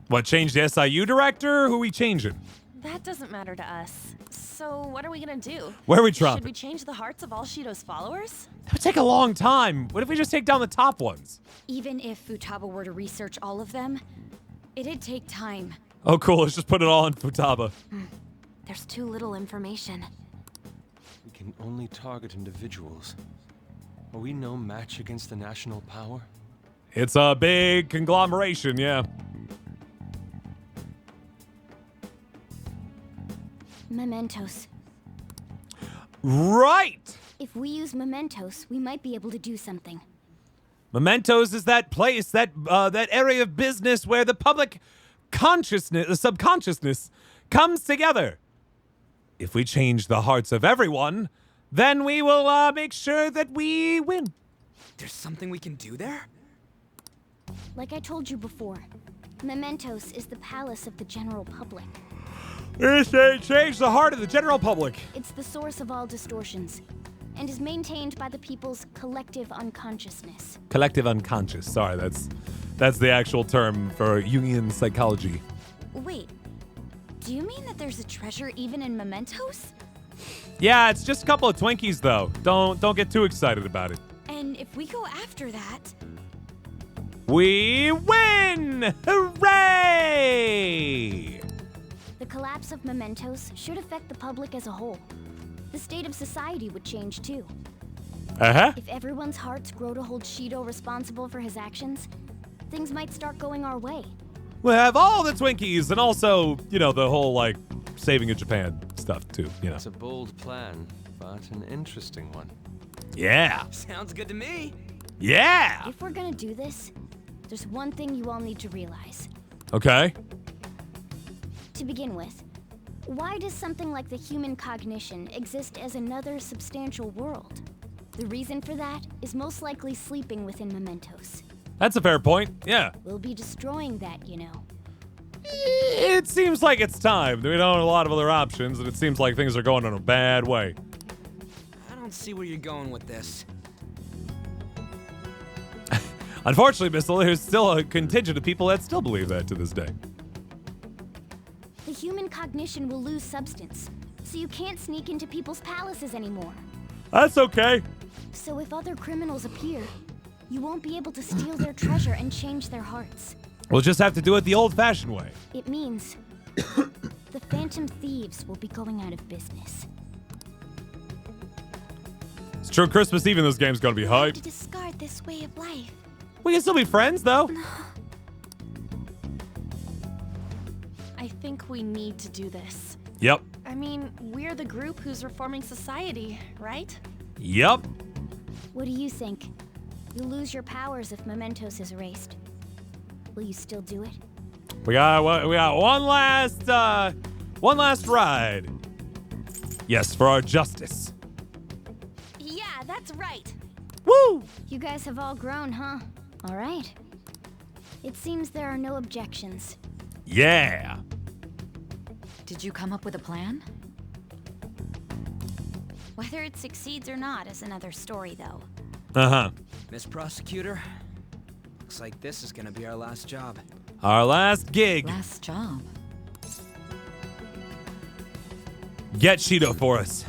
[SPEAKER 1] What, change the SIU director? Who we changing?
[SPEAKER 20] That doesn't matter to us. So what are we gonna do?
[SPEAKER 1] Where are we dropping?
[SPEAKER 20] Should we change the hearts of all Shido's followers?
[SPEAKER 1] That would take a long time. What if we just take down the top ones?
[SPEAKER 7] Even if Futaba were to research all of them, it'd take time.
[SPEAKER 1] Oh, cool. Let's just put it all on Futaba.
[SPEAKER 13] There's too little information.
[SPEAKER 10] We can only target individuals. Are we no match against the national power?
[SPEAKER 1] It's a big conglomeration, yeah.
[SPEAKER 7] Mementos.
[SPEAKER 1] Right!
[SPEAKER 7] If we use mementos, we might be able to do something.
[SPEAKER 1] Mementos is that place, that area of business where the public consciousness, the subconsciousness, comes together. If we change the hearts of everyone, then we will make sure that we win.
[SPEAKER 16] There's something we can do there?
[SPEAKER 7] Like I told you before, Mementos is the palace of the general public.
[SPEAKER 1] Change the heart of the general public.
[SPEAKER 7] It's the source of all distortions, and is maintained by the people's collective unconsciousness.
[SPEAKER 1] Collective unconscious. Sorry, that's the actual term for Jungian psychology.
[SPEAKER 7] Wait, do you mean that there's a treasure even in Mementos?
[SPEAKER 1] Yeah, it's just a couple of Twinkies though. Don't get too excited about it.
[SPEAKER 7] And if we go after that,
[SPEAKER 1] we win! Hooray!
[SPEAKER 7] the collapse of Mementos should affect the public as a whole. The state of society would change too.
[SPEAKER 1] Uh-huh.
[SPEAKER 7] If everyone's hearts grow to hold Shido responsible for his actions, things might start going our way.
[SPEAKER 1] We'll have all the Twinkies and also, the whole, saving of Japan stuff too,
[SPEAKER 10] It's a bold plan, but an interesting one.
[SPEAKER 1] Yeah.
[SPEAKER 16] Sounds good to me.
[SPEAKER 1] Yeah!
[SPEAKER 7] If we're gonna do this, there's one thing you all need to realize.
[SPEAKER 1] Okay.
[SPEAKER 7] To begin with, why does something like the human cognition exist as another substantial world? The reason for that is most likely sleeping within Mementos.
[SPEAKER 1] That's a fair point, yeah.
[SPEAKER 7] We'll be destroying that, you know.
[SPEAKER 1] It seems like it's time. We don't have a lot of other options, and it seems like things are going in a bad way.
[SPEAKER 16] I don't see where you're going with this.
[SPEAKER 1] Unfortunately, Missile, there's still a contingent of people that still believe that to this day.
[SPEAKER 7] The human cognition will lose substance, so you can't sneak into people's palaces anymore.
[SPEAKER 1] That's okay.
[SPEAKER 7] So if other criminals appear, you won't be able to steal their treasure and change their hearts.
[SPEAKER 1] We'll just have to do it the old-fashioned way.
[SPEAKER 7] It means the Phantom Thieves will be going out of business.
[SPEAKER 1] It's true, Christmas Eve in this game's gonna be hype.
[SPEAKER 7] To discard this way of life.
[SPEAKER 1] We can still be friends, though.
[SPEAKER 20] I think we need to do this.
[SPEAKER 1] Yep.
[SPEAKER 20] I mean, we're the group who's reforming society, right?
[SPEAKER 1] Yep.
[SPEAKER 7] What do you think? You'll lose your powers if Mementos is erased. Will you still do it?
[SPEAKER 1] We got one last ride. Yes, for our justice.
[SPEAKER 20] Yeah, that's right.
[SPEAKER 1] Woo!
[SPEAKER 14] Woo!
[SPEAKER 21] You guys have all grown, huh? All right. It seems there are no objections.
[SPEAKER 4] Yeah.
[SPEAKER 9] Did you come up with a plan?
[SPEAKER 7] Whether it succeeds or not is another story, though.
[SPEAKER 4] Uh-huh.
[SPEAKER 16] Miss Prosecutor, looks like this is gonna be our last job.
[SPEAKER 1] Our last gig.
[SPEAKER 9] Last job.
[SPEAKER 1] Get Shido for us.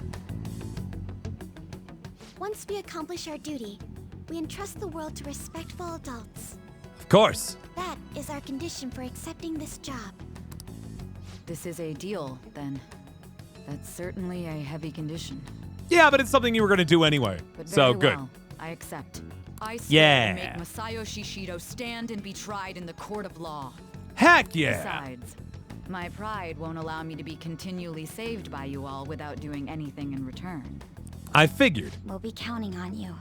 [SPEAKER 21] Once we accomplish our duty, we entrust the world to respectful adults.
[SPEAKER 1] Of course.
[SPEAKER 21] That is our condition for accepting this job.
[SPEAKER 9] This is a deal, then. That's certainly a heavy condition.
[SPEAKER 1] Yeah, but it's something you were going to do anyway.
[SPEAKER 9] But
[SPEAKER 1] So
[SPEAKER 9] very
[SPEAKER 1] good.
[SPEAKER 9] well. I accept. I swear
[SPEAKER 1] Yeah.
[SPEAKER 9] to make Masayoshi Shido stand and be tried in the court of law.
[SPEAKER 1] Heck yeah.
[SPEAKER 9] Besides, my pride won't allow me to be continually saved by you all without doing anything in return.
[SPEAKER 1] I figured.
[SPEAKER 7] We'll be counting on you.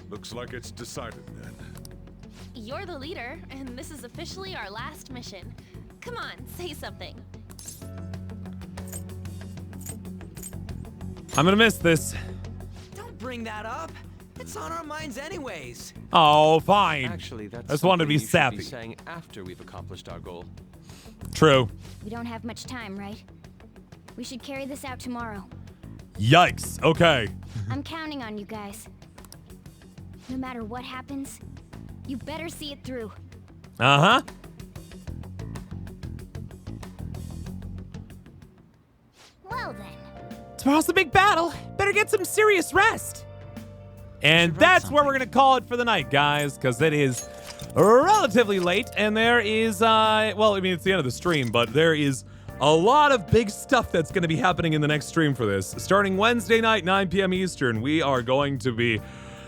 [SPEAKER 15] Looks like it's decided then.
[SPEAKER 20] You're the leader, and this is officially our last mission. Come on, say something.
[SPEAKER 1] I'm going to miss this.
[SPEAKER 16] Don't bring that up. It's on our minds anyways.
[SPEAKER 1] Oh, fine.
[SPEAKER 10] Actually, that's
[SPEAKER 1] I just wanted to be
[SPEAKER 10] something you should
[SPEAKER 1] sappy.
[SPEAKER 10] be saying after we've accomplished our goal.
[SPEAKER 1] True.
[SPEAKER 21] We don't have much time, right? We should carry this out tomorrow.
[SPEAKER 1] Yikes. Okay.
[SPEAKER 21] I'm counting on you guys. No matter what happens, you better see it through.
[SPEAKER 1] Uh-huh.
[SPEAKER 21] Well then.
[SPEAKER 14] Tomorrow's the big battle. Better get some serious rest.
[SPEAKER 1] And that's where we're going to call it for the night, guys, because it is relatively late, and there is, well, I mean, it's the end of the stream, but there is a lot of big stuff that's going to be happening in the next stream for this. Starting Wednesday night, 9 p.m. Eastern, we are going to be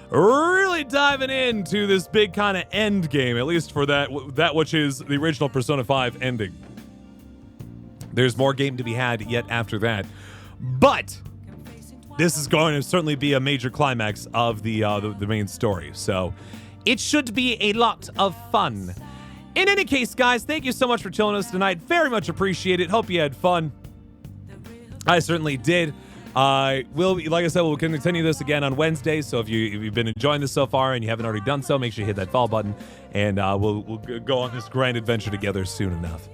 [SPEAKER 1] really diving into this big kind of end game, at least for that which is the original Persona 5 ending. There's more game to be had yet after that. But this is going to certainly be a major climax of the main story. So it should be a lot of fun. In any case, guys, thank you so much for chilling us tonight. Very much appreciate it. Hope you had fun. I certainly did. We'll, like I said, we'll continue this again on Wednesday. So if you've been enjoying this so far and you haven't already done so, make sure you hit that follow button, and we'll go on this grand adventure together soon enough.